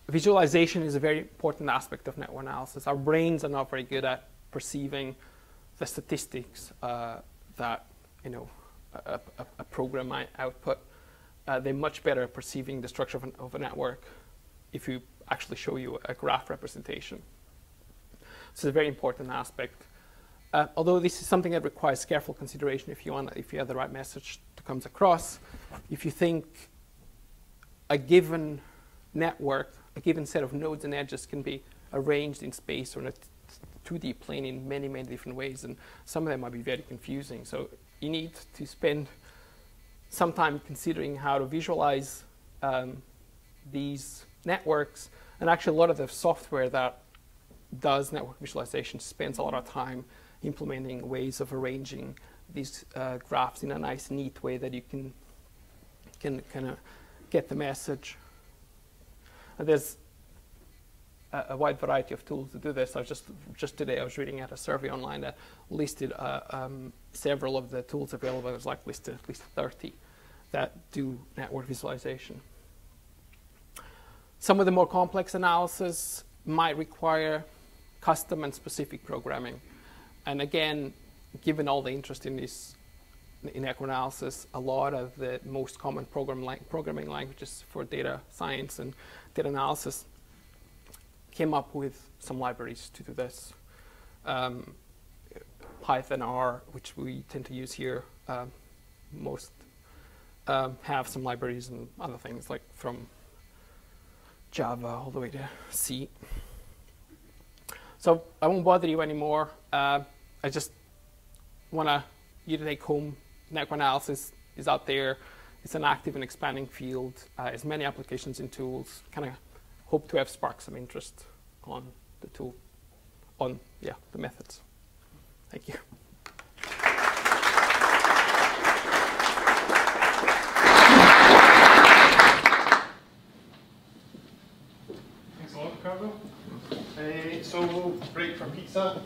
Visualization is a very important aspect of network analysis. Our brains are not very good at perceiving the statistics that a program might output. They're much better at perceiving the structure of a network if you actually show you a graph representation. So it's a very important aspect. Although this is something that requires careful consideration if you have the right message to come across. If you think a given network, a given set of nodes and edges can be arranged in space or in a 2D plane in many different ways, and some of them might be very confusing. So you need to spend some time considering how to visualize these networks. And actually, a lot of the software that does network visualization spends a lot of time implementing ways of arranging these graphs in a nice, neat way that you can kind of get the message. And there's a wide variety of tools to do this. Just today I was reading at a survey online that listed several of the tools available. There's like listed at least 30 that do network visualization. Some of the more complex analysis might require custom and specific programming. And again, given all the interest in network analysis, a lot of the most common programming languages for data science and data analysis came up with some libraries to do this. Python, R, which we tend to use here, most have some libraries and other things, like from Java all the way to C. So I won't bother you anymore. I just want you to take home. Network analysis is out there. It's an active and expanding field. There's many applications and tools. Kind of hope to have sparked some interest on the tool, on the methods. Thank you. Thanks Thanks a lot, Ricardo. So we'll break for pizza.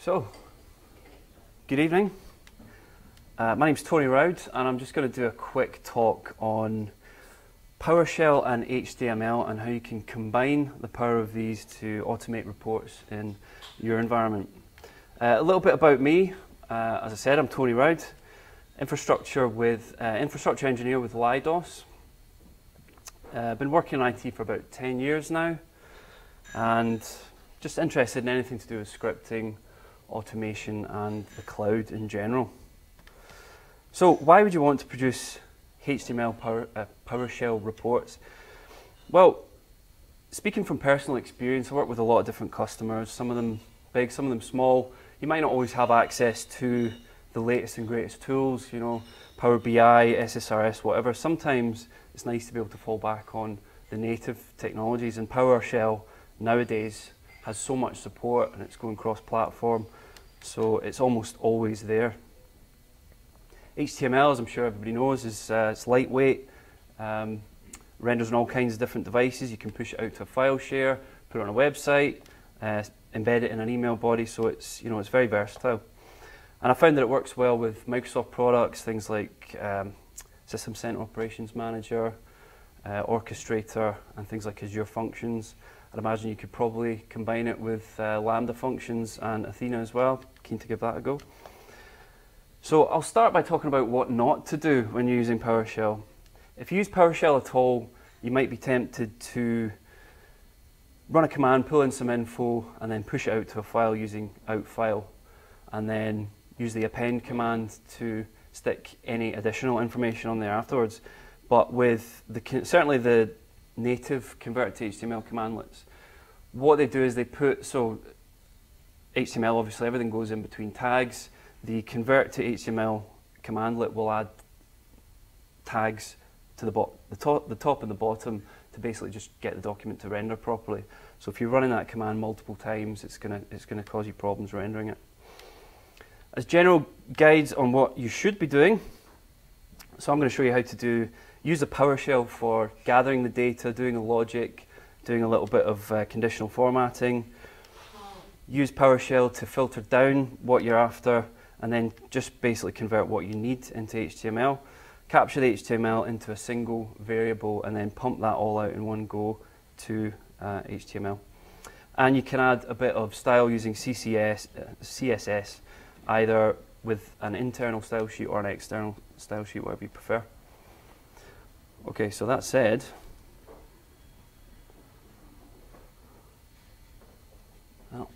So, good evening. My name's Tony Rowd, and I'm just going to do a quick talk on PowerShell and HTML and how you can combine the power of these to automate reports in your environment. A little bit about me. As I said, I'm Tony Rowd, infrastructure engineer with Leidos. Been working in IT for about 10 years now, and just interested in anything to do with scripting, automation, and the cloud in general. So why would you want to produce HTML PowerShell reports? Well, speaking from personal experience, I work with a lot of different customers, some of them big, some of them small. You might not always have access to the latest and greatest tools, you know, Power BI, SSRS, whatever. Sometimes it's nice to be able to fall back on the native technologies, and PowerShell nowadays has so much support and it's going cross-platform, so it's almost always there. HTML, as I'm sure everybody knows, is it's lightweight, renders on all kinds of different devices. You can push it out to a file share, put it on a website, embed it in an email body, so it's, you know, it's very versatile. And I found that it works well with Microsoft products, things like System Center Operations Manager, Orchestrator, and things like Azure Functions. I'd imagine you could probably combine it with Lambda functions and Athena as well. Keen to give that a go. So I'll start by talking about what not to do when you're using PowerShell. If you use PowerShell at all, you might be tempted to run a command, pull in some info, and then push it out to a file using outFile, and then use the append command to stick any additional information on there afterwards. But with certainly the native convert to HTML commandlets, what they do is they put, so HTML, obviously everything goes in between tags. The convert to HTML commandlet will add tags to the top and the bottom to basically just get the document to render properly. So if you're running that command multiple times, it's gonna cause you problems rendering it. As general guides on what you should be doing, so I'm going to show you how to use the PowerShell for gathering the data, doing the logic, doing a little bit of conditional formatting. Use PowerShell to filter down what you're after, and then just basically convert what you need into HTML. Capture the HTML into a single variable, and then pump that all out in one go to HTML. And you can add a bit of style using CSS, either with an internal style sheet or an external style sheet, whatever you prefer. Okay, so that said, oh,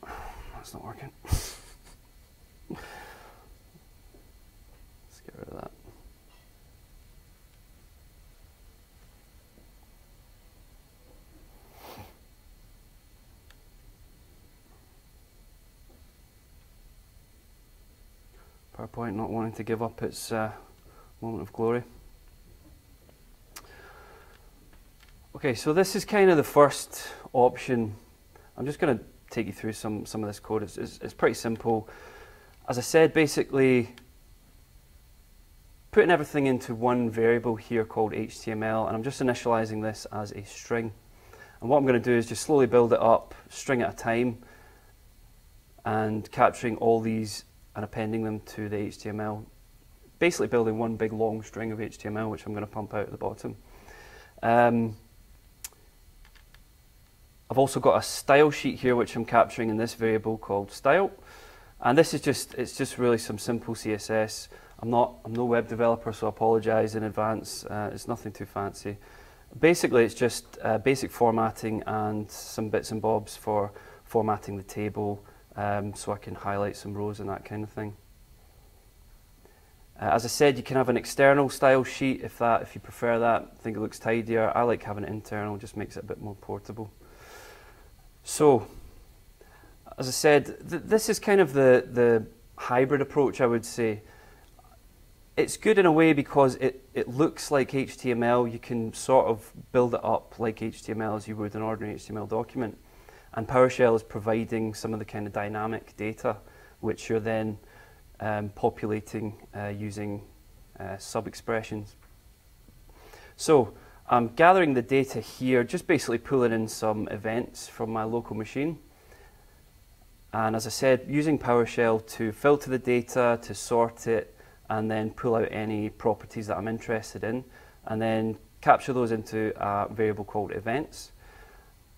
that's not working. Let's get rid of that. PowerPoint not wanting to give up its moment of glory. Okay, so this is kind of the first option. I'm just going to take you through some of this code. It's pretty simple. As I said, basically putting everything into one variable here called HTML, and I'm just initializing this as a string. And what I'm going to do is just slowly build it up, string at a time, and capturing all these and appending them to the HTML. Basically building one big long string of HTML, which I'm going to pump out at the bottom. I've also got a style sheet here which I'm capturing in this variable called style, and this is just really some simple CSS. I'm no web developer, so I apologize in advance. It's nothing too fancy. Basically, it's just basic formatting and some bits and bobs for formatting the table, so I can highlight some rows and that kind of thing. As I said, you can have an external style sheet if you prefer that. I think it looks tidier. I like having it internal, just makes it a bit more portable. So, as I said, this is kind of the hybrid approach, I would say. It's good in a way because it looks like HTML. You can sort of build it up like HTML as you would an ordinary HTML document. And PowerShell is providing some of the kind of dynamic data, which you're then populating using sub-expressions. So I'm gathering the data here, just basically pulling in some events from my local machine. And as I said, using PowerShell to filter the data, to sort it, and then pull out any properties that I'm interested in, and then capture those into a variable called events.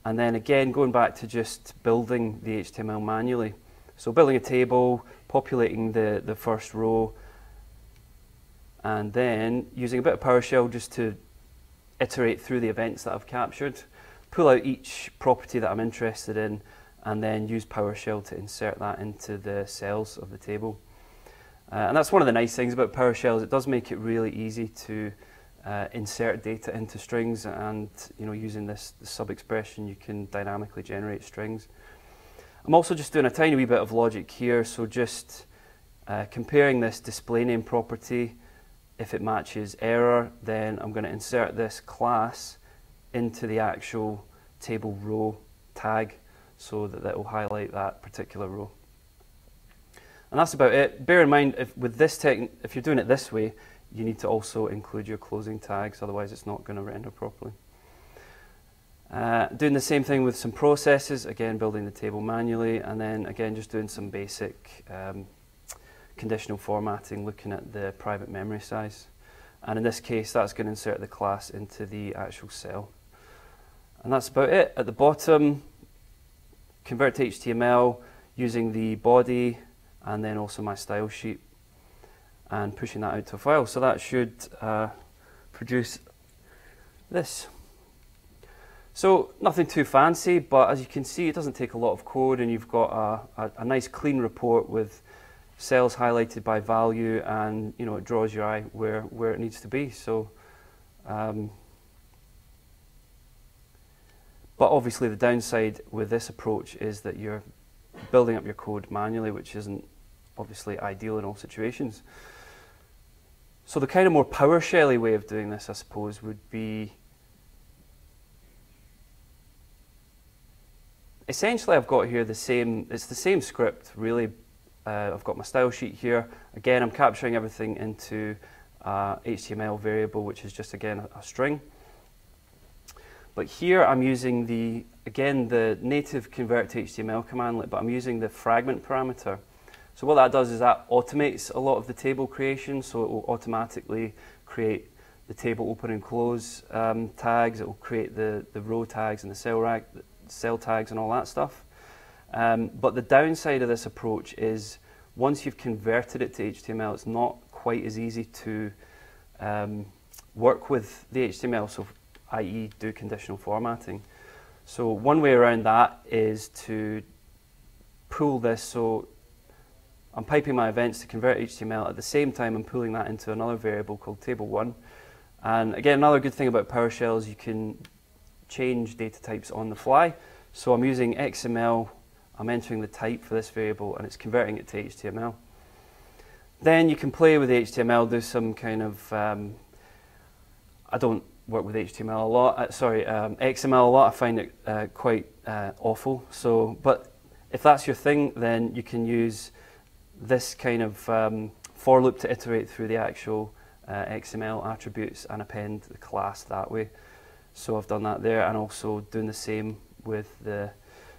And then again, going back to just building the HTML manually. So building a table, populating the first row, and then using a bit of PowerShell just to iterate through the events that I've captured, pull out each property that I'm interested in, and then use PowerShell to insert that into the cells of the table. And that's one of the nice things about PowerShell, is it does make it really easy to insert data into strings, and using this sub-expression you can dynamically generate strings. I'm also just doing a tiny wee bit of logic here, so just comparing this display name property. If it matches error, then I'm going to insert this class into the actual table row tag so that will highlight that particular row. And that's about it. Bear in mind, if you're doing it this way, you need to also include your closing tags, otherwise it's not going to render properly. Doing the same thing with some processes, again building the table manually, and then again just doing some basic conditional formatting, looking at the private memory size. And in this case, that's going to insert the class into the actual cell. And that's about it. At the bottom, convert to HTML using the body and then also my style sheet, and pushing that out to a file. So that should produce this. So nothing too fancy, but as you can see, it doesn't take a lot of code, and you've got a nice clean report with cells highlighted by value, and it draws your eye where it needs to be. So, but obviously the downside with this approach is that you're building up your code manually, which isn't obviously ideal in all situations. So the kind of more PowerShell-y way of doing this, I suppose, would be essentially I've got here it's the same script really. I've got my style sheet here. Again, I'm capturing everything into HTML variable, which is just again a string. But here I'm using the native convert to HTML commandlet, but I'm using the fragment parameter. So what that does is that automates a lot of the table creation, so it will automatically create the table open and close tags, it will create the row tags and the cell tags and all that stuff. But the downside of this approach is once you've converted it to HTML, it's not quite as easy to work with the HTML, so i.e. do conditional formatting. So one way around that is to pull this, so I'm piping my events to convert HTML, at the same time I'm pulling that into another variable called table1. And again, another good thing about PowerShell is you can change data types on the fly. So I'm using XML, I'm entering the type for this variable, and it's converting it to HTML. Then you can play with HTML, do some kind of, I don't work with HTML a lot, XML a lot, I find it quite awful. So, but if that's your thing, then you can use this kind of for loop to iterate through the actual XML attributes and append the class that way. So I've done that there, and also doing the same with the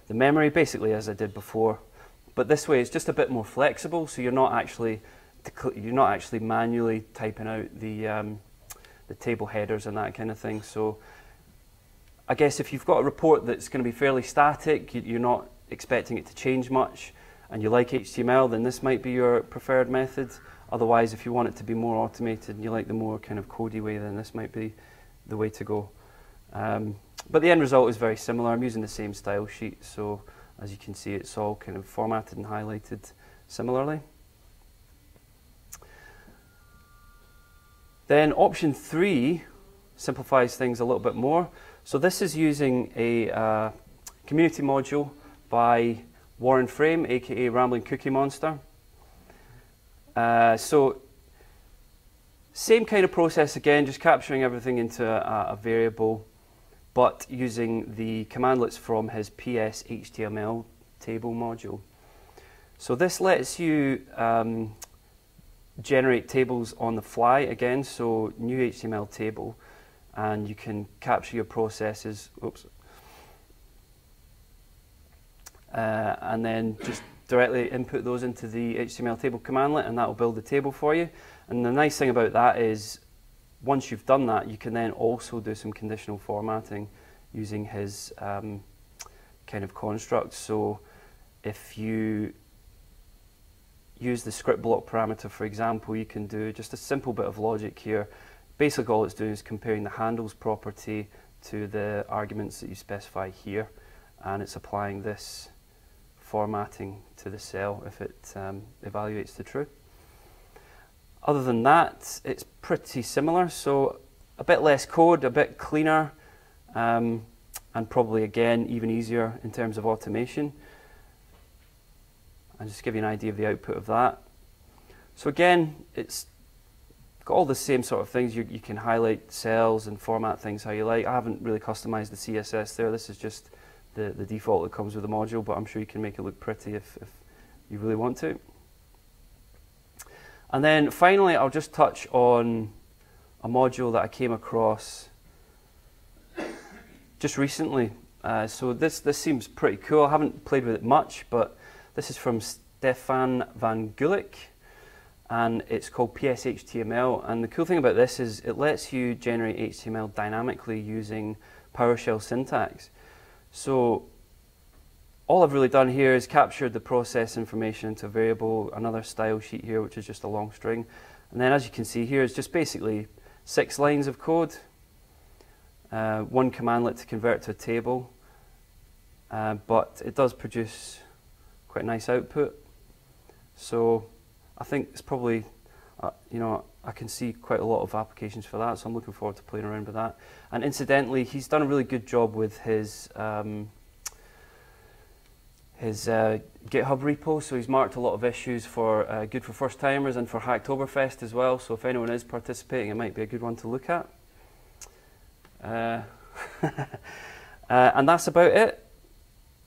memory, basically as I did before. But this way it's just a bit more flexible, so you're not actually manually typing out the table headers and that kind of thing. So I guess if you've got a report that's going to be fairly static, you're not expecting it to change much, and you like HTML, then this might be your preferred method. Otherwise, if you want it to be more automated and you like the more kind of codey way, then this might be the way to go. But the end result is very similar. I'm using the same style sheet, so as you can see, it's all kind of formatted and highlighted similarly. Then option 3 simplifies things a little bit more. So this is using a community module by Warren Frame, aka Rambling Cookie Monster. So same kind of process again, just capturing everything into a variable, but using the commandlets from his PS HTML table module. So this lets you generate tables on the fly again, so new HTML table, and you can capture your processes. Oops. and then just directly input those into the HTML table commandlet, and that will build the table for you. And the nice thing about that is, once you've done that, you can then also do some conditional formatting using his kind of construct. So if you use the script block parameter, for example, you can do just a simple bit of logic here. Basically, all it's doing is comparing the handles property to the arguments that you specify here, and it's applying this formatting to the cell if it evaluates to true. Other than that, it's pretty similar, so a bit less code, a bit cleaner, and probably, again, even easier in terms of automation. I'll just give you an idea of the output of that. So again, it's got all the same sort of things. You can highlight cells and format things how you like. I haven't really customized the CSS there. This is just the default that comes with the module, but I'm sure you can make it look pretty if you really want to. And then finally, I'll just touch on a module that I came across just recently. So this seems pretty cool. I haven't played with it much, but this is from Stefan van Gulik, and it's called PSHTML. And the cool thing about this is it lets you generate HTML dynamically using PowerShell syntax. So all I've really done here is captured the process information into a variable, another style sheet here, which is just a long string. And then as you can see here, it's just basically 6 lines of code, one commandlet to convert to a table, but it does produce quite a nice output. So I think it's probably, you know, I can see quite a lot of applications for that, so I'm looking forward to playing around with that. And incidentally, he's done a really good job with his GitHub repo, so he's marked a lot of issues for good for first timers and for Hacktoberfest as well, so if anyone is participating, it might be a good one to look at. And that's about it.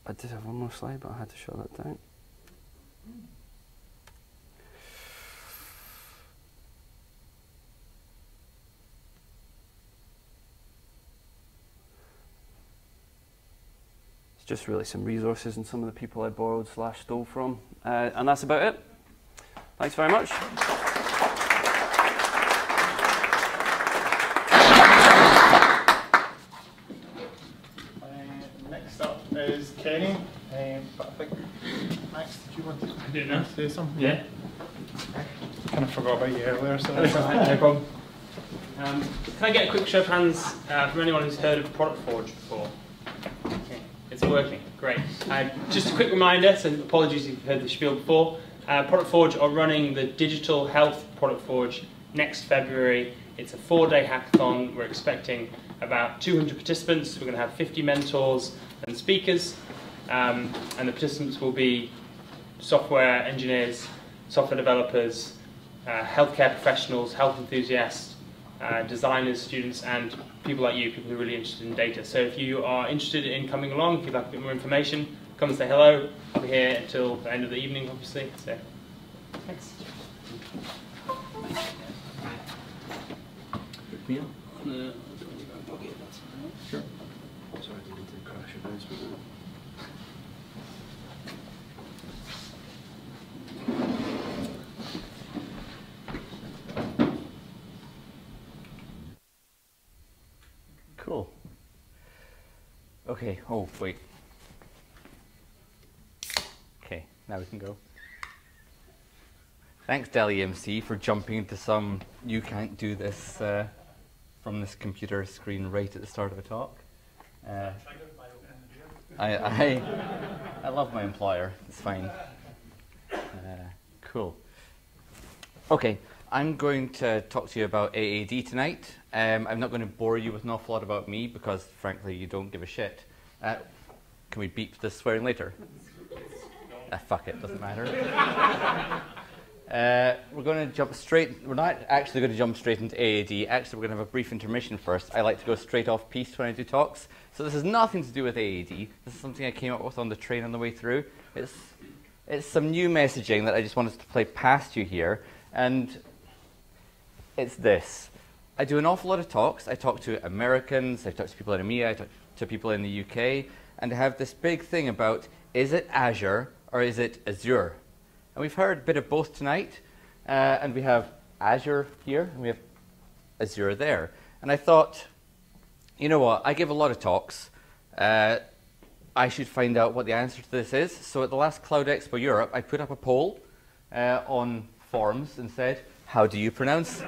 I did have one more slide, but I had to shut that down. It's just really some resources and some of the people I borrowed / stole from. And that's about it. Thanks very much. Next up is Kenny, but I think, Max, did you want to say something? Yeah. Kind of forgot about you earlier, so That's all right, no problem. Can I get a quick show of hands from anyone who's heard of Product Forge before? Okay, it's working, great. Just a quick reminder, so apologies if you've heard the spiel before. Product Forge are running the Digital Health Product Forge next February. It's a 4-day hackathon. We're expecting about 200 participants. We're going to have 50 mentors and speakers, and the participants will be software engineers, software developers, healthcare professionals, health enthusiasts, designers, students, and people like you, people who are really interested in data. So if you are interested in coming along, if you'd like a bit more information, come and say hello. I'll be here until the end of the evening, obviously. So, thanks. Sure. Sorry, I didn't mean to crash your mouse with that. Cool. Okay, oh, wait. Okay, now we can go. Thanks, Dell EMC, for jumping into some you can't do this from this computer screen right at the start of a talk. I love my employer, it's fine. Cool. Okay, I'm going to talk to you about AAD tonight. I'm not going to bore you with an awful lot about me because, frankly, you don't give a shit. Can we beep this swearing later? Fuck it, doesn't matter. We're going to jump straight. We're not actually going to jump straight into AAD. Actually, we're going to have a brief intermission first. I like to go straight off piece when I do talks. So this has nothing to do with AAD. This is something I came up with on the train on the way through. It's some new messaging that I just wanted to play past you here. And it's this. I do an awful lot of talks. I talk to Americans, I talk to people in EMEA, I talk to people in the UK, and I have this big thing about Is it Azure or is it Azure? And we've heard a bit of both tonight. And we have Azure here, and we have Azure there. And I thought, you know what, I give a lot of talks. I should find out what the answer to this is. So at the last Cloud Expo Europe, I put up a poll on forums and said, how do you pronounce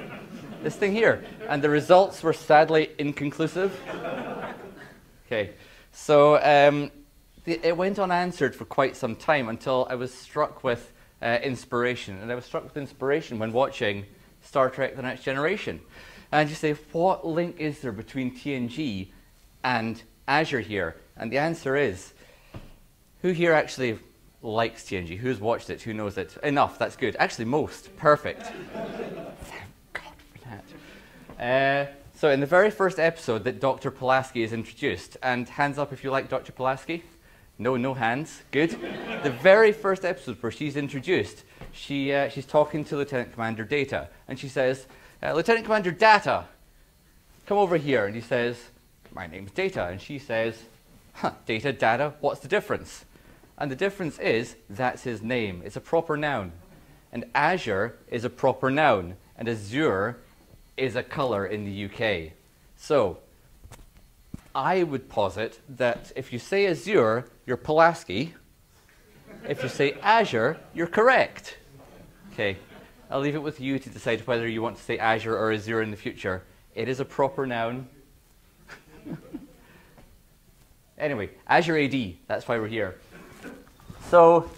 this thing here? And the results were sadly inconclusive. Okay, so it went unanswered for quite some time until I was struck with inspiration. And I was struck with inspiration when watching Star Trek The Next Generation. And you say, what link is there between TNG and Azure here? And the answer is, who here actually likes TNG? Who's watched it? Who knows it? Enough, that's good. Actually, most. Perfect. Thank God for that. So in the very first episode that Dr. Pulaski is introduced, and hands up if you like Dr. Pulaski. No, no hands. Good. The very first episode where she's introduced, she's talking to Lieutenant Commander Data, and she says, Lieutenant Commander Data, come over here. And he says, my name's Data. And she says, Data, Data, what's the difference? And the difference is, that's his name. It's a proper noun. And Azure is a proper noun. And Azure is a colour in the UK. So, I would posit that if you say Azure, you're Pulaski. If you say Azure, you're correct. Okay, I'll leave it with you to decide whether you want to say Azure or Azure in the future. It is a proper noun. Anyway, Azure AD, that's why we're here. So,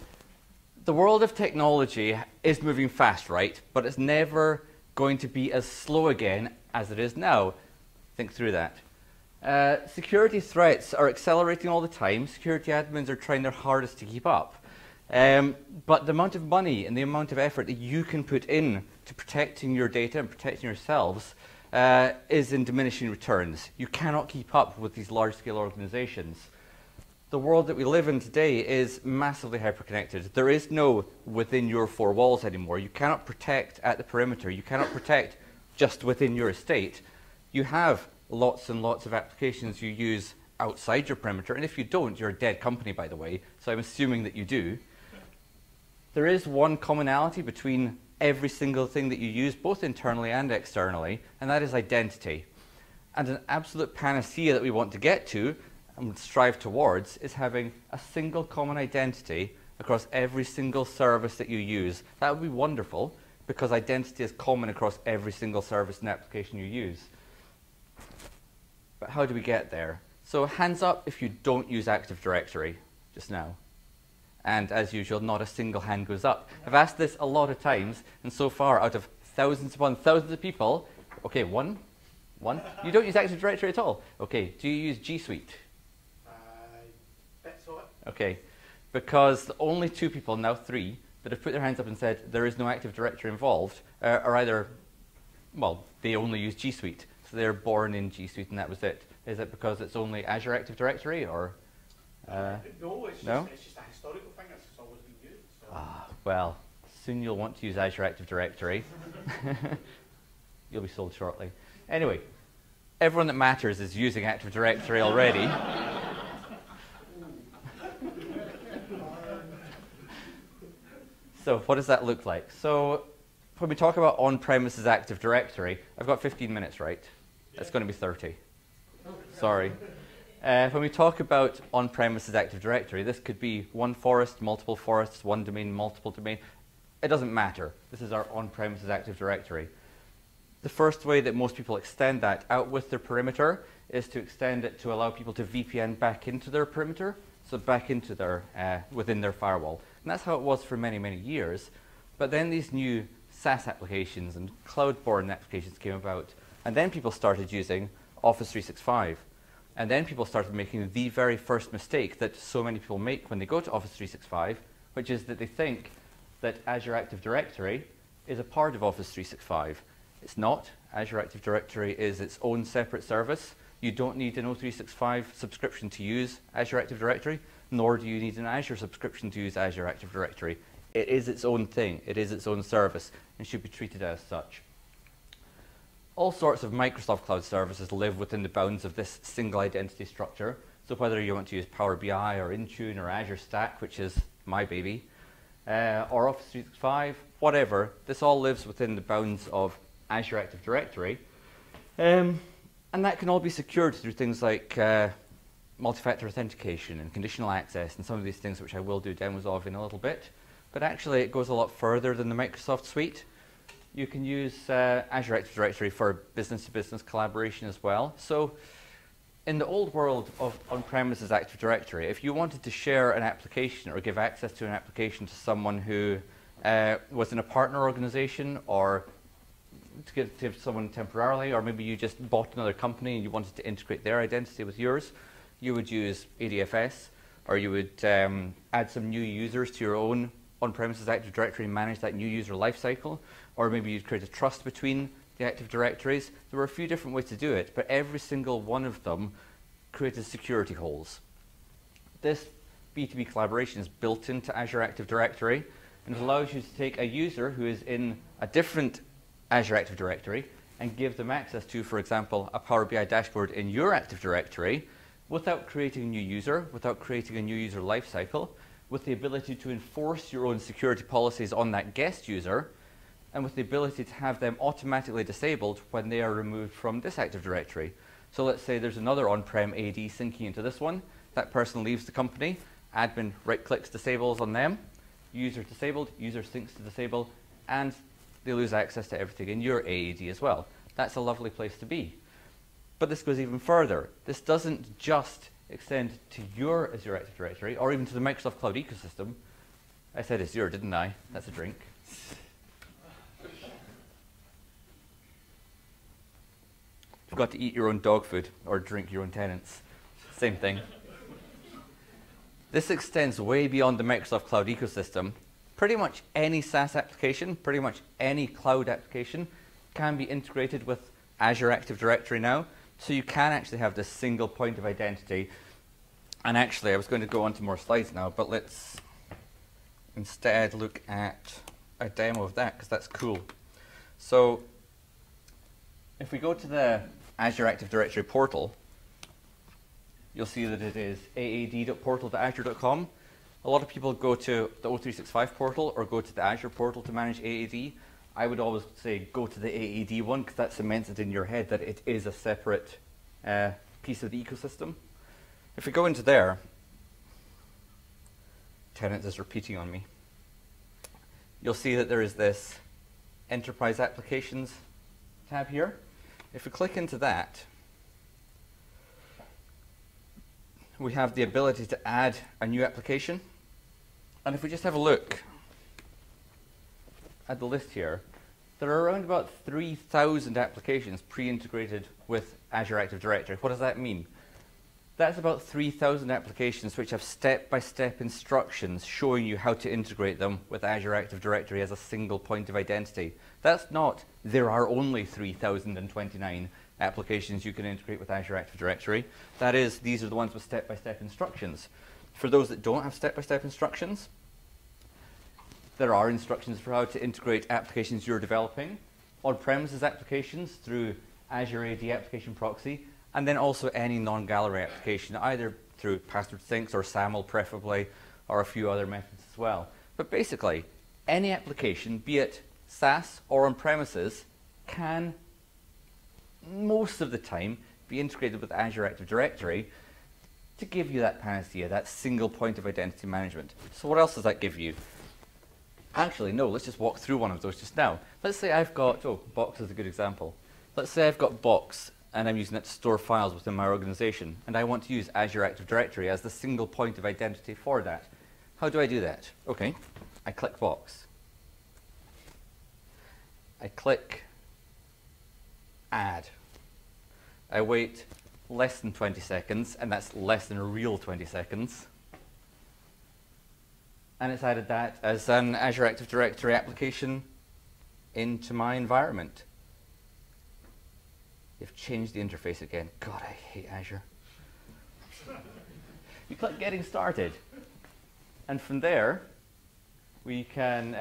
the world of technology is moving fast, right? But it's never going to be as slow again as it is now. Think through that. Security threats are accelerating all the time. Security admins are trying their hardest to keep up. But the amount of money and the amount of effort that you can put in to protecting your data and protecting yourselves is in diminishing returns. You cannot keep up with these large-scale organizations. The world that we live in today is massively hyper-connected. There is no within your four walls anymore. You cannot protect at the perimeter. You cannot protect just within your estate. You have lots and lots of applications you use outside your perimeter, and if you don't, you're a dead company, by the way, so I'm assuming that you do. There is one commonality between every single thing that you use, both internally and externally, and that is identity. And an absolute panacea that we want to get to and strive towards is having a single common identity across every single service that you use. That would be wonderful, because identity is common across every single service and application you use. But how do we get there? So hands up if you don't use Active Directory just now. And as usual, not a single hand goes up. I've asked this a lot of times, and so far, out of thousands upon thousands of people, okay, one, you don't use Active Directory at all. Okay, do you use G Suite? Bits of it. Okay, because the only two people, now three, that have put their hands up and said there is no Active Directory involved are either, well, they only use G Suite. So they're born in G Suite and that was it. Is it because it's only Azure Active Directory, or? No, it's no? Just a historical thing that's always been used. So. Ah, well, soon you'll want to use Azure Active Directory. You'll be sold shortly. Anyway, everyone that matters is using Active Directory already. So what does that look like? So when we talk about on-premises Active Directory, I've got 15 minutes, right? It's going to be 30. Sorry. When we talk about on-premises Active Directory, this could be one forest, multiple forests, one domain, multiple domain. It doesn't matter. This is our on-premises Active Directory. The first way that most people extend that out with their perimeter is to extend it to allow people to VPN back into their perimeter, so back into their, within their firewall. And that's how it was for many, many years. But then these new SaaS applications and cloud-born applications came about, and then people started using Office 365. And then people started making the very first mistake that so many people make when they go to Office 365, which is that they think that Azure Active Directory is a part of Office 365. It's not. Azure Active Directory is its own separate service. You don't need an O365 subscription to use Azure Active Directory, nor do you need an Azure subscription to use Azure Active Directory. It is its own thing. It is its own service and should be treated as such. All sorts of Microsoft Cloud services live within the bounds of this single identity structure. So whether you want to use Power BI or Intune or Azure Stack, which is my baby, or Office 365, whatever, this all lives within the bounds of Azure Active Directory. And that can all be secured through things like multi-factor authentication and conditional access and some of these things which I will do demos of in a little bit. But actually it goes a lot further than the Microsoft suite. You can use Azure Active Directory for business-to-business collaboration as well. So in the old world of on-premises Active Directory, if you wanted to share an application or give access to an application to someone who was in a partner organization, or to give to someone temporarily, or maybe you just bought another company and you wanted to integrate their identity with yours, you would use ADFS, or you would add some new users to your own on-premises Active Directory and manage that new user lifecycle, or maybe you'd create a trust between the Active Directories. There were a few different ways to do it, but every single one of them created security holes. This B2B collaboration is built into Azure Active Directory, and it allows you to take a user who is in a different Azure Active Directory and give them access to, for example, a Power BI dashboard in your Active Directory without creating a new user, without creating a new user lifecycle, with the ability to enforce your own security policies on that guest user, and with the ability to have them automatically disabled when they are removed from this Active Directory. So let's say there's another on-prem AD syncing into this one. That person leaves the company, admin right-clicks disables on them, user disabled, user syncs to disable, and they lose access to everything in your AAD as well. That's a lovely place to be. But this goes even further. This doesn't just extend to your Azure Active Directory or even to the Microsoft Cloud ecosystem. I said Azure, didn't I? That's a drink. You've got to eat your own dog food or drink your own tenants. Same thing. This extends way beyond the Microsoft Cloud ecosystem. Pretty much any SaaS application, pretty much any cloud application can be integrated with Azure Active Directory now. So you can actually have this single point of identity. And actually, I was going to go on to more slides now, but let's instead look at a demo of that, because that's cool. So if we go to the Azure Active Directory portal, you'll see that it is aad.portal.azure.com. A lot of people go to the O365 portal or go to the Azure portal to manage AAD. I would always say go to the AAD one, because that cements it in your head that it is a separate piece of the ecosystem. If we go into there, tenant is repeating on me. You'll see that there is this Enterprise Applications tab here. If we click into that, we have the ability to add a new application. And if we just have a look at the list here, there are around about 3,000 applications pre-integrated with Azure Active Directory. What does that mean? That's about 3,000 applications which have step-by-step instructions showing you how to integrate them with Azure Active Directory as a single point of identity. That's not, there are only 3,029 applications you can integrate with Azure Active Directory. That is, these are the ones with step-by-step instructions. For those that don't have step-by-step instructions, there are instructions for how to integrate applications you're developing, on-premises applications through Azure AD Application Proxy, and then also any non-gallery application, either through password syncs or SAML preferably, or a few other methods as well. But basically, any application, be it SaaS or on-premises, can most of the time be integrated with Azure Active Directory to give you that panacea, that single point of identity management. So what else does that give you? Actually, no, let's just walk through one of those just now. Let's say I've got, Box is a good example. Let's say I've got Box, and I'm using it to store files within my organization, and I want to use Azure Active Directory as the single point of identity for that. How do I do that? Okay, I click Box. I click Add. I wait less than 20 seconds, and that's less than a real 20 seconds. And it's added that as an Azure Active Directory application into my environment. You've changed the interface again. God, I hate Azure. You click Getting Started. And from there, we can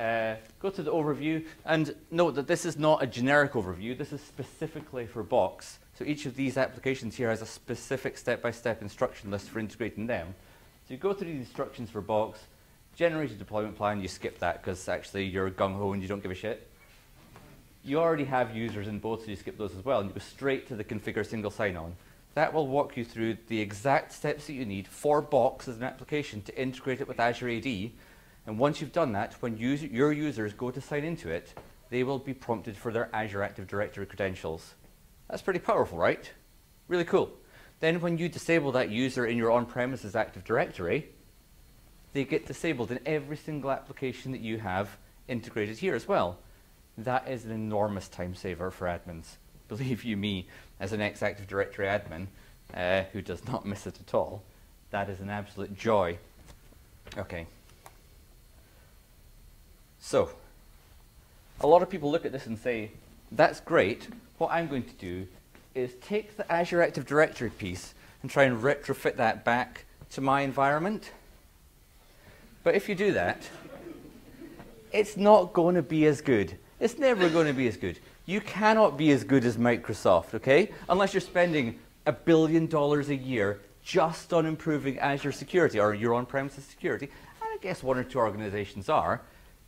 go to the overview, and note that this is not a generic overview, this is specifically for Box. So each of these applications here has a specific step-by-step instruction list for integrating them. So you go through the instructions for Box, generate a deployment plan, you skip that because actually you're gung-ho and you don't give a shit. You already have users in both, so you skip those as well, and you go straight to the configure single sign-on. That will walk you through the exact steps that you need for Box as an application to integrate it with Azure AD. And once you've done that, when your users go to sign into it, they will be prompted for their Azure Active Directory credentials. That's pretty powerful, right? Really cool. Then when you disable that user in your on-premises Active Directory, they get disabled in every single application that you have integrated here as well. That is an enormous time saver for admins. Believe you me, as an ex-Active Directory admin who does not miss it at all, that is an absolute joy. Okay. So, a lot of people look at this and say, that's great. What I'm going to do is take the Azure Active Directory piece and try and retrofit that back to my environment. But if you do that, it's not going to be as good. It's never going to be as good. You cannot be as good as Microsoft, okay? Unless you're spending $1 billion a year just on improving Azure security or your on-premises security. And I guess one or two organizations are.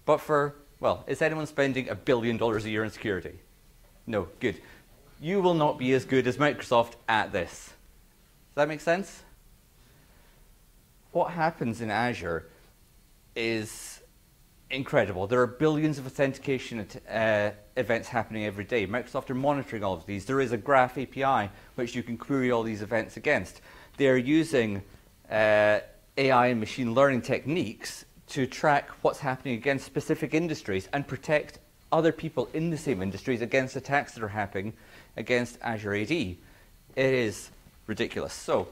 But for, well, is anyone spending $1 billion a year in security? No, good. You will not be as good as Microsoft at this. Does that make sense? What happens in Azure is incredible. There are billions of authentication events happening every day. Microsoft are monitoring all of these. There is a Graph API which you can query all these events against. They're using AI and machine learning techniques to track what's happening against specific industries and protect other people in the same industries against attacks that are happening against Azure AD. It is ridiculous. So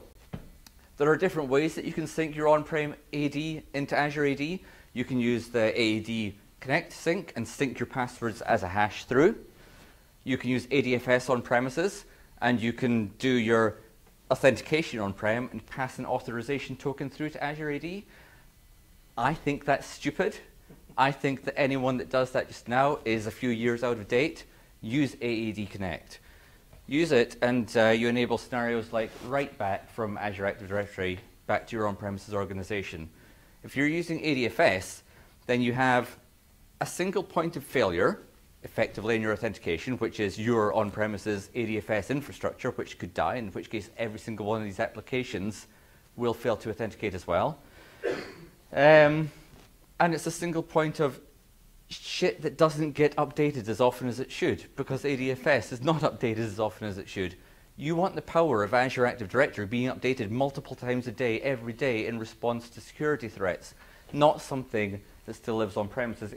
there are different ways that you can sync your on-prem AD into Azure AD. You can use the AD Connect sync and sync your passwords as a hash through. You can use ADFS on premises, and you can do your authentication on-prem and pass an authorization token through to Azure AD. I think that's stupid. I think that anyone that does that just now is a few years out of date. Use AAD Connect. Use it, and you enable scenarios like write back from Azure Active Directory back to your on-premises organization. If you're using ADFS, then you have a single point of failure, effectively in your authentication, which is your on-premises ADFS infrastructure, which could die, in which case every single one of these applications will fail to authenticate as well. And it's a single point of shit that doesn't get updated as often as it should, because ADFS is not updated as often as it should. You want the power of Azure Active Directory being updated multiple times a day, every day, in response to security threats, not something that still lives on premises.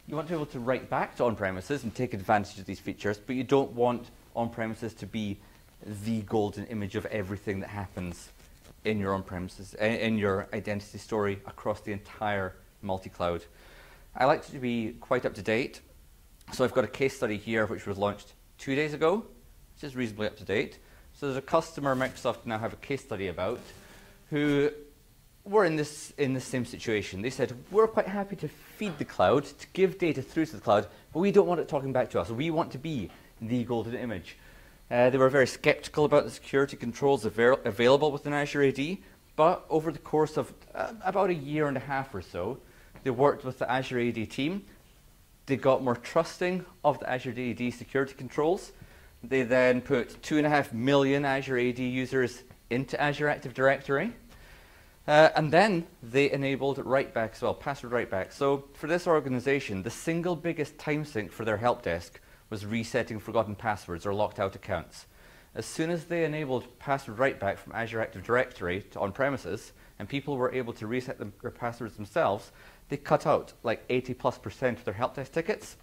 You want to be able to write back to on-premises and take advantage of these features, but you don't want on-premises to be the golden image of everything that happens in your on-premises, in your identity story across the entire multi-cloud. I like to be quite up to date, so I've got a case study here which was launched 2 days ago, which is reasonably up to date. So there's a customer Microsoft now have a case study about who were in this same situation. They said, we're quite happy to feed the cloud, to give data through to the cloud, but we don't want it talking back to us. We want to be the golden image. They were very skeptical about the security controls available within Azure AD, but over the course of about a year and a half or so, they worked with the Azure AD team. They got more trusting of the Azure AD security controls. They then put 2.5 million Azure AD users into Azure Active Directory. And then they enabled write-back as well, password write-back. So for this organization, the single biggest time sink for their help desk was resetting forgotten passwords or locked out accounts. As soon as they enabled password write-back from Azure Active Directory to on-premises, and people were able to reset their passwords themselves, they cut out like 80+% of their help desk tickets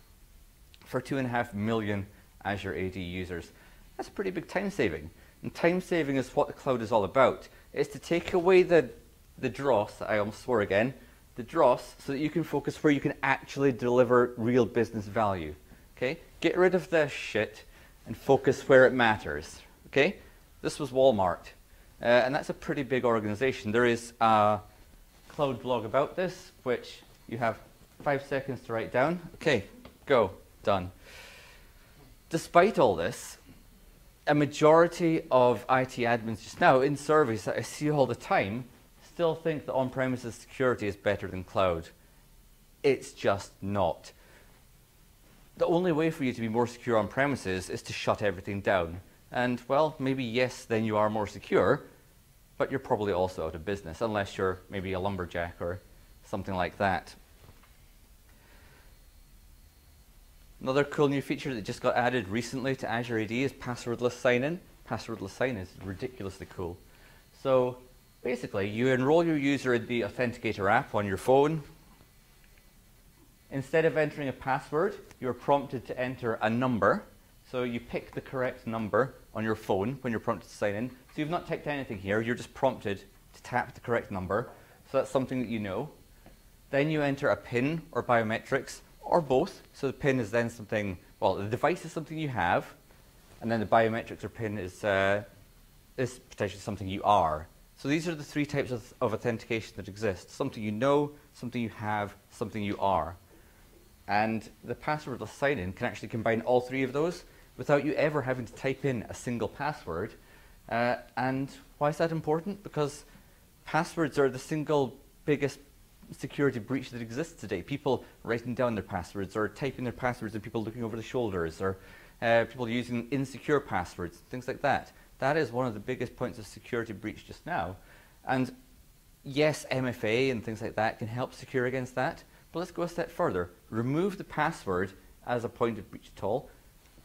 for 2.5 million Azure AD users. That's a pretty big time saving. And time saving is what the cloud is all about. It's to take away the dross, I almost swore again, the dross, so that you can focus where you can actually deliver real business value. Okay? Get rid of this shit and focus where it matters. Okay? This was Walmart. And that's a pretty big organization. There is a cloud blog about this, which you have 5 seconds to write down. Okay, go, done. Despite all this, a majority of IT admins just now in surveys that I see all the time still think that on-premises security is better than cloud. It's just not. The only way for you to be more secure on premises is to shut everything down. And, well, maybe yes, then you are more secure, but you're probably also out of business, unless you're maybe a lumberjack or something like that. Another cool new feature that just got added recently to Azure AD is passwordless sign-in. Passwordless sign-in is ridiculously cool. So basically, you enroll your user in the Authenticator app on your phone. Instead of entering a password, you're prompted to enter a number. So you pick the correct number on your phone when you're prompted to sign in. So you've not typed anything here, you're just prompted to tap the correct number. So that's something that you know. Then you enter a PIN or biometrics, or both. So the PIN is then something, well, the device is something you have, and then the biometrics or PIN is potentially something you are. So these are the three types of authentication that exist. Something you know, something you have, something you are. And the passwordless sign-in can actually combine all three of those without you ever having to type in a single password. And why is that important? Because passwords are the single biggest security breach that exists today. People writing down their passwords or typing their passwords and people looking over the shoulders, or people using insecure passwords, things like that. That is one of the biggest points of security breach just now. And yes, MFA and things like that can help secure against that, but let's go a step further. Remove the password as a point of breach at all.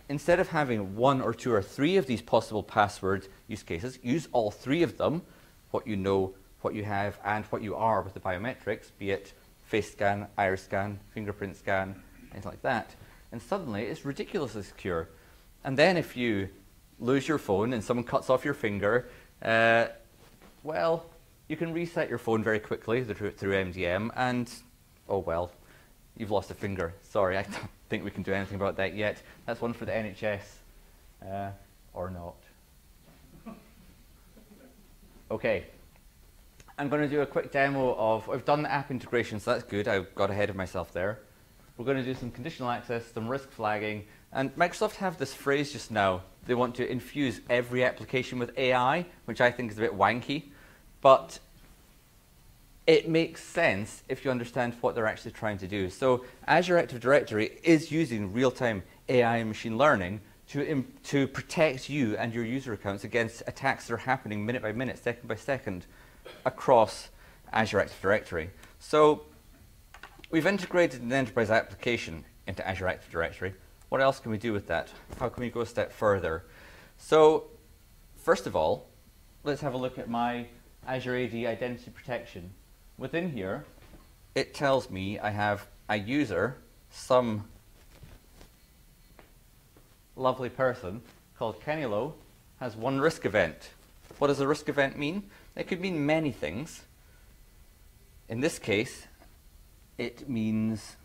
Instead of having 1 or 2 or 3 of these possible password use cases, use all 3 of them, what you know, what you have, and what you are with the biometrics, be it face scan, iris scan, fingerprint scan, anything like that. And suddenly it's ridiculously secure. And then if you lose your phone and someone cuts off your finger, well, you can reset your phone very quickly through MDM, and oh well, you've lost a finger. Sorry, I don't think we can do anything about that yet. That's one for the NHS, or not. Okay. I'm going to do a quick demo of, I've done the app integration, so that's good. I got ahead of myself there. We're going to do some conditional access, some risk flagging, and Microsoft have this phrase just now. They want to infuse every application with AI, which I think is a bit wanky, but it makes sense if you understand what they're actually trying to do. So Azure Active Directory is using real-time AI and machine learning to protect you and your user accounts against attacks that are happening minute by minute, second by second, across Azure Active Directory. So we've integrated an enterprise application into Azure Active Directory. What else can we do with that? How can we go a step further? So first of all, let's have a look at my Azure AD identity protection. Within here, it tells me I have a user, some lovely person called Kenilo, has 1 risk event. What does a risk event mean? It could mean many things. In this case, it means,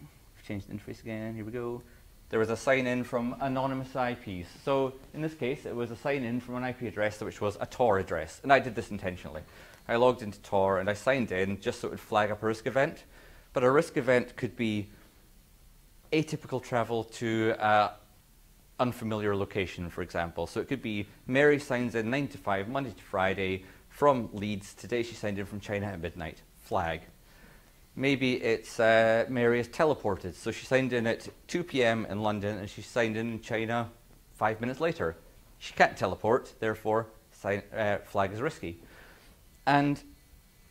change the interface again, here we go. There was a sign-in from anonymous IPs. So in this case, it was a sign-in from an IP address which was a Tor address. And I did this intentionally. I logged into Tor and I signed in just so it would flag up a risk event. But a risk event could be atypical travel to an unfamiliar location, for example. So it could be Mary signs in 9 to 5, Monday to Friday, from Leeds. Today she signed in from China at midnight. Flag. Maybe it's Mary is teleported. So she signed in at 2 p.m. in London and she signed in China 5 minutes later. She can't teleport, therefore flag is risky. And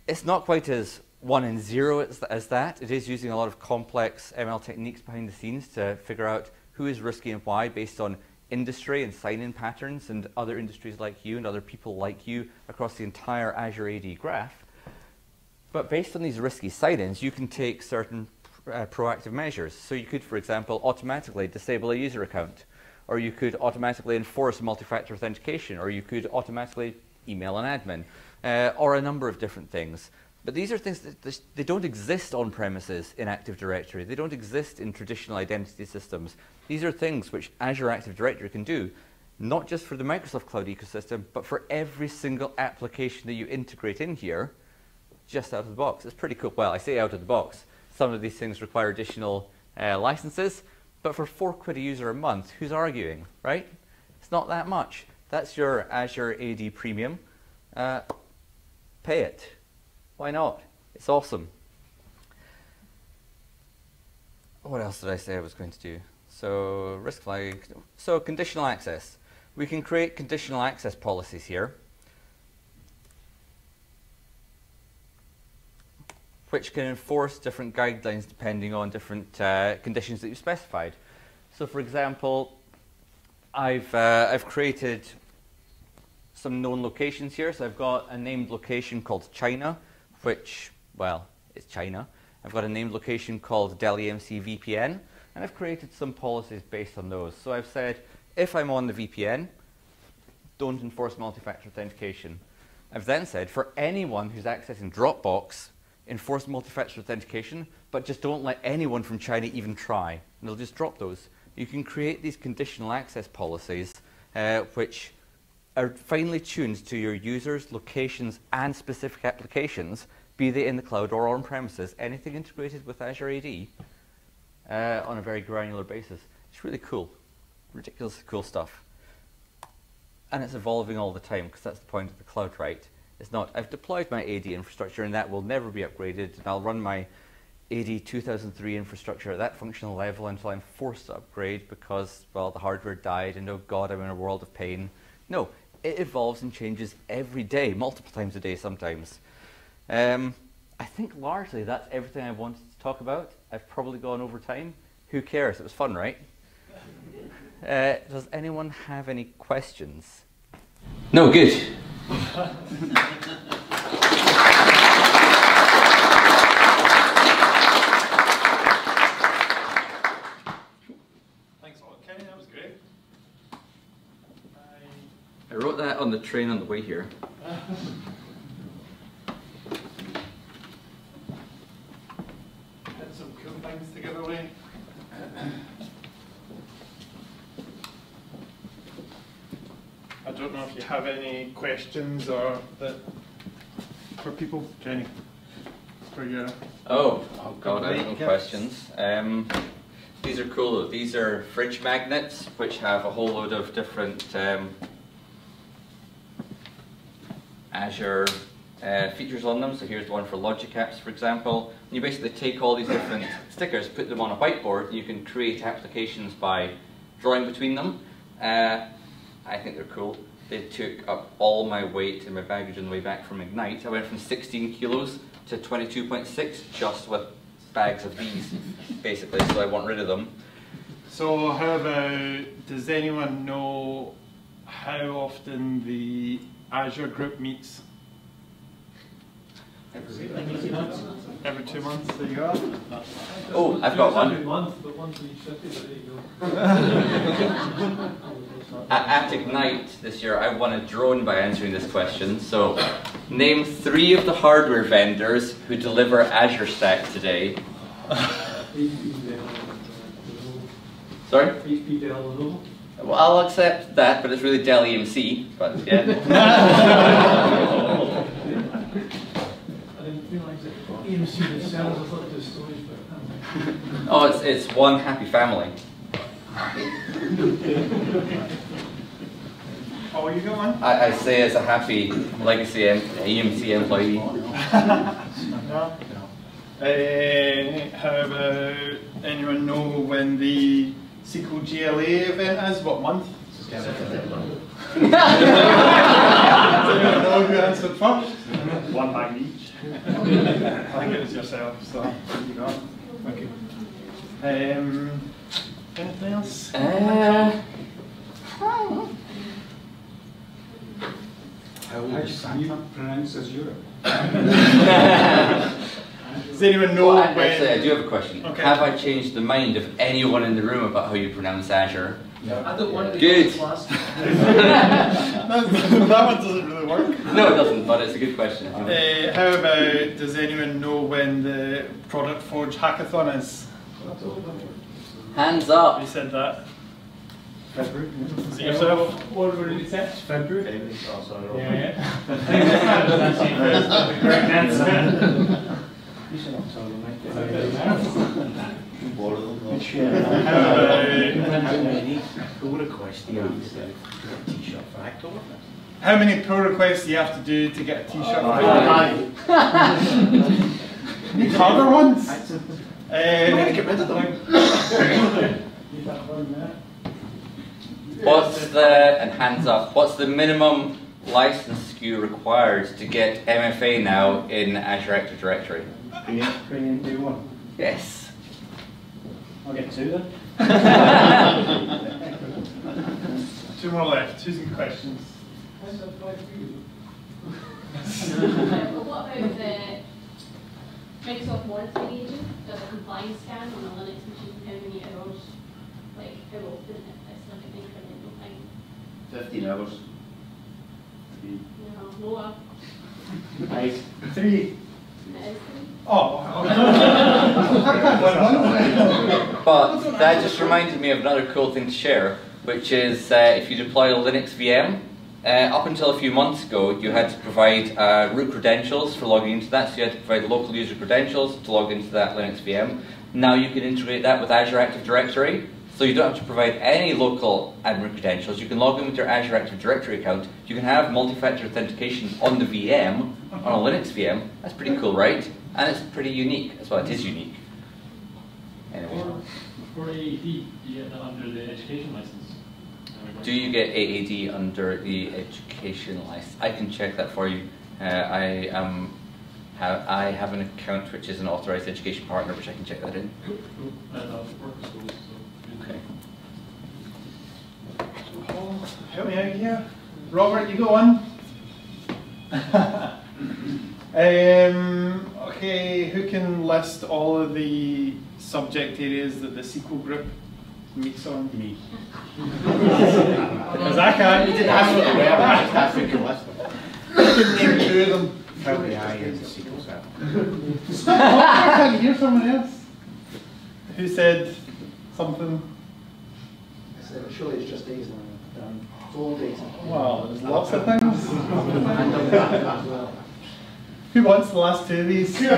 it's not quite as 1 and 0 as that. It is using a lot of complex ML techniques behind the scenes to figure out who is risky and why based on industry and sign-in patterns and other industries like you and other people like you across the entire Azure AD graph. But based on these risky sign-ins, you can take certain proactive measures. So you could, for example, automatically disable a user account, or you could automatically enforce multi-factor authentication, or you could automatically email an admin, or a number of different things. But these are things that they don't exist on premises in Active Directory. They don't exist in traditional identity systems. These are things which Azure Active Directory can do, not just for the Microsoft Cloud ecosystem, but for every single application that you integrate in here, just out of the box. It's pretty cool. Well, I say out of the box. some of these things require additional licenses, but for £4 a user a month, who's arguing, right? It's not that much. That's your Azure AD Premium. Pay it. Why not? It's awesome. What else did I say I was going to do? So risk flag. So conditional access. We can create conditional access policies here, which can enforce different guidelines depending on different conditions that you've specified. So for example, I've created some known locations here. So I've got a named location called China, which, well, it's China. I've got a named location called Delhi MC VPN, and I've created some policies based on those. So I've said, if I'm on the VPN, don't enforce multi-factor authentication. I've then said, for anyone who's accessing Dropbox, enforce multi-factor authentication, but just don't let anyone from China even try, and they'll just drop those. You can create these conditional access policies, which are finely tuned to your users, locations, and specific applications, be they in the cloud or on premises, anything integrated with Azure AD on a very granular basis. It's really cool, ridiculously cool stuff. And it's evolving all the time, because that's the point of the cloud, right? It's not, I've deployed my AD infrastructure and that will never be upgraded, and I'll run my AD 2003 infrastructure at that functional level until I'm forced to upgrade because, well, the hardware died and oh God, I'm in a world of pain. No, it evolves and changes every day, multiple times a day sometimes. I think largely that's everything I wanted to talk about. I've probably gone over time. Who cares? It was fun, right? Does anyone have any questions? No, good. Thanks a lot, Kenny. That was great. I wrote that on the train on the way here. Had some cool things to give away. I don't know if you have any questions or that for people, Jenny, for your. Oh God, I have no questions. These are cool though. These are fridge magnets, which have a whole load of different Azure features on them. So here's the one for Logic apps, for example. And you basically take all these different stickers, put them on a whiteboard, and you can create applications by drawing between them. I think they're cool. They took up all my weight and my baggage on the way back from Ignite. I went from 16 kilos to 22.6 just with bags of these, basically, so I want rid of them. So how about, does anyone know how often the Azure group meets? Every 2 months, there you go. Oh, I've got one. Every month, but once in each city, but there you go. At Ignite this year, I won a drone by answering this question. So, name 3 of the hardware vendors who deliver Azure Stack today. Sorry? HP, Dell, Lenovo. Well, I'll accept that, but it's really Dell EMC. But yeah. I didn't realise that EMC themselves, I thought it was storage, but Oh, it's one happy family. Oh, you got one? I say as a happy legacy EMC employee. No. How about anyone know when the SQL GLA event is? What month? I don't know who answered first. One bag each. I think it was yourself, so there you go. Thank you. Anything else? How do you pronounce Azure? Does anyone know Well, when? actually, I do have a question. Okay. Have I changed the mind of anyone in the room about how you pronounce Azure? No. I don't want to be Good. last. that one doesn't really work. No, it doesn't, but it's a good question. How about, does anyone know when the Product Forge Hackathon is? Hands up. You said that. February. Is it yourself? What were the tests? February. Yeah. How many pull requests do you have to do to get a t-shirt? Need harder ones? Get rid of them. What's the, and hands up, what's the minimum license SKU required to get MFA now in Azure Active Directory? Premium do one. Yes. I'll get two then. Two more left. Who's got questions? What about the Microsoft monitoring agent does a compliance scan on a Linux machine? How many hours? Like how often? It's like an incremental thing. 15 hours. No, lower. Right. 3. It is 3. Oh. But that just reminded me of another cool thing to share, which is if you deploy a Linux VM, up until a few months ago, you had to provide root credentials for logging into that, so you had to provide the local user credentials to log into that Linux VM. Now you can integrate that with Azure Active Directory, so you don't have to provide any local admin credentials. You can log in with your Azure Active Directory account. You can have multi-factor authentication on the VM, on a Linux VM. That's pretty cool, right? And it's pretty unique as well. It is unique. Anyway. For AAD, you get that under the education license. Do you get AAD under the education license? I can check that for you. I have an account which is an authorized education partner, which I can check that in. Cool. Okay. Paul, help me out here. Robert, you go on. Okay, who can list all of the subject areas that the SQL group meets on? Me. Because I can't. You didn't ask for the web, I just asked if you list them. I can name 2 of them. Power BI and SQL Server. Stop, I can't hear someone else. Who said something? Surely it's just days now. It's all days. Well, there's lots of things. Who wants the last 2 of these? There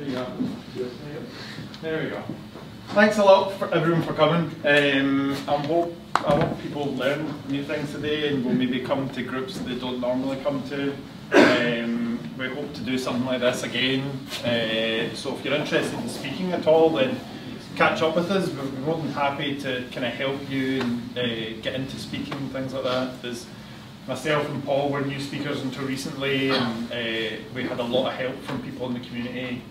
you go. There we go. Thanks a lot for everyone for coming. I hope people learn new things today and will maybe come to groups that they don't normally come to. We hope to do something like this again. So if you're interested in speaking at all, then catch up with us. We're more than happy to kind of help you and get into speaking and things like that. There's myself and Paul were new speakers until recently, and we had a lot of help from people in the community,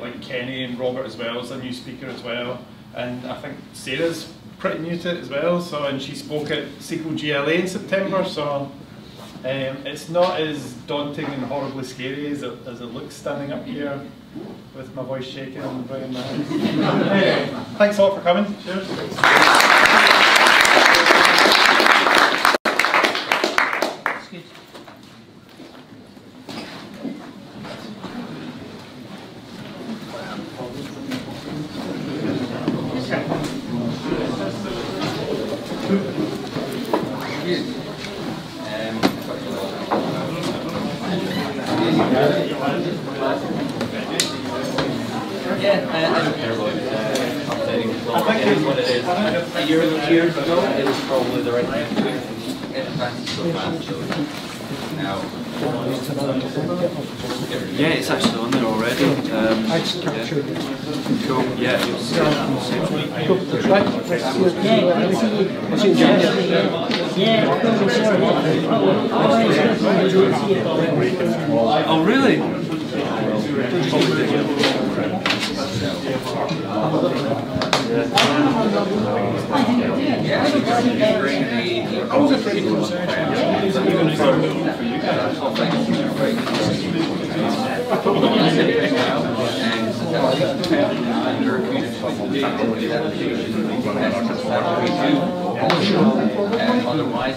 like Kenny and Robert as well as a new speaker as well. And I think Sarah's pretty new to it as well, so, and she spoke at SQL GLA in September, so it's not as daunting and horribly scary as it looks standing up here with my voice shaking and bringing my anyway, thanks a lot for coming. Cheers. What it is. A year ago, it was probably the right thing to do. It advances so fast, so now. Yeah, it's actually on there already. I just captured it. Cool. Yeah. Oh, really? I was afraid to otherwise,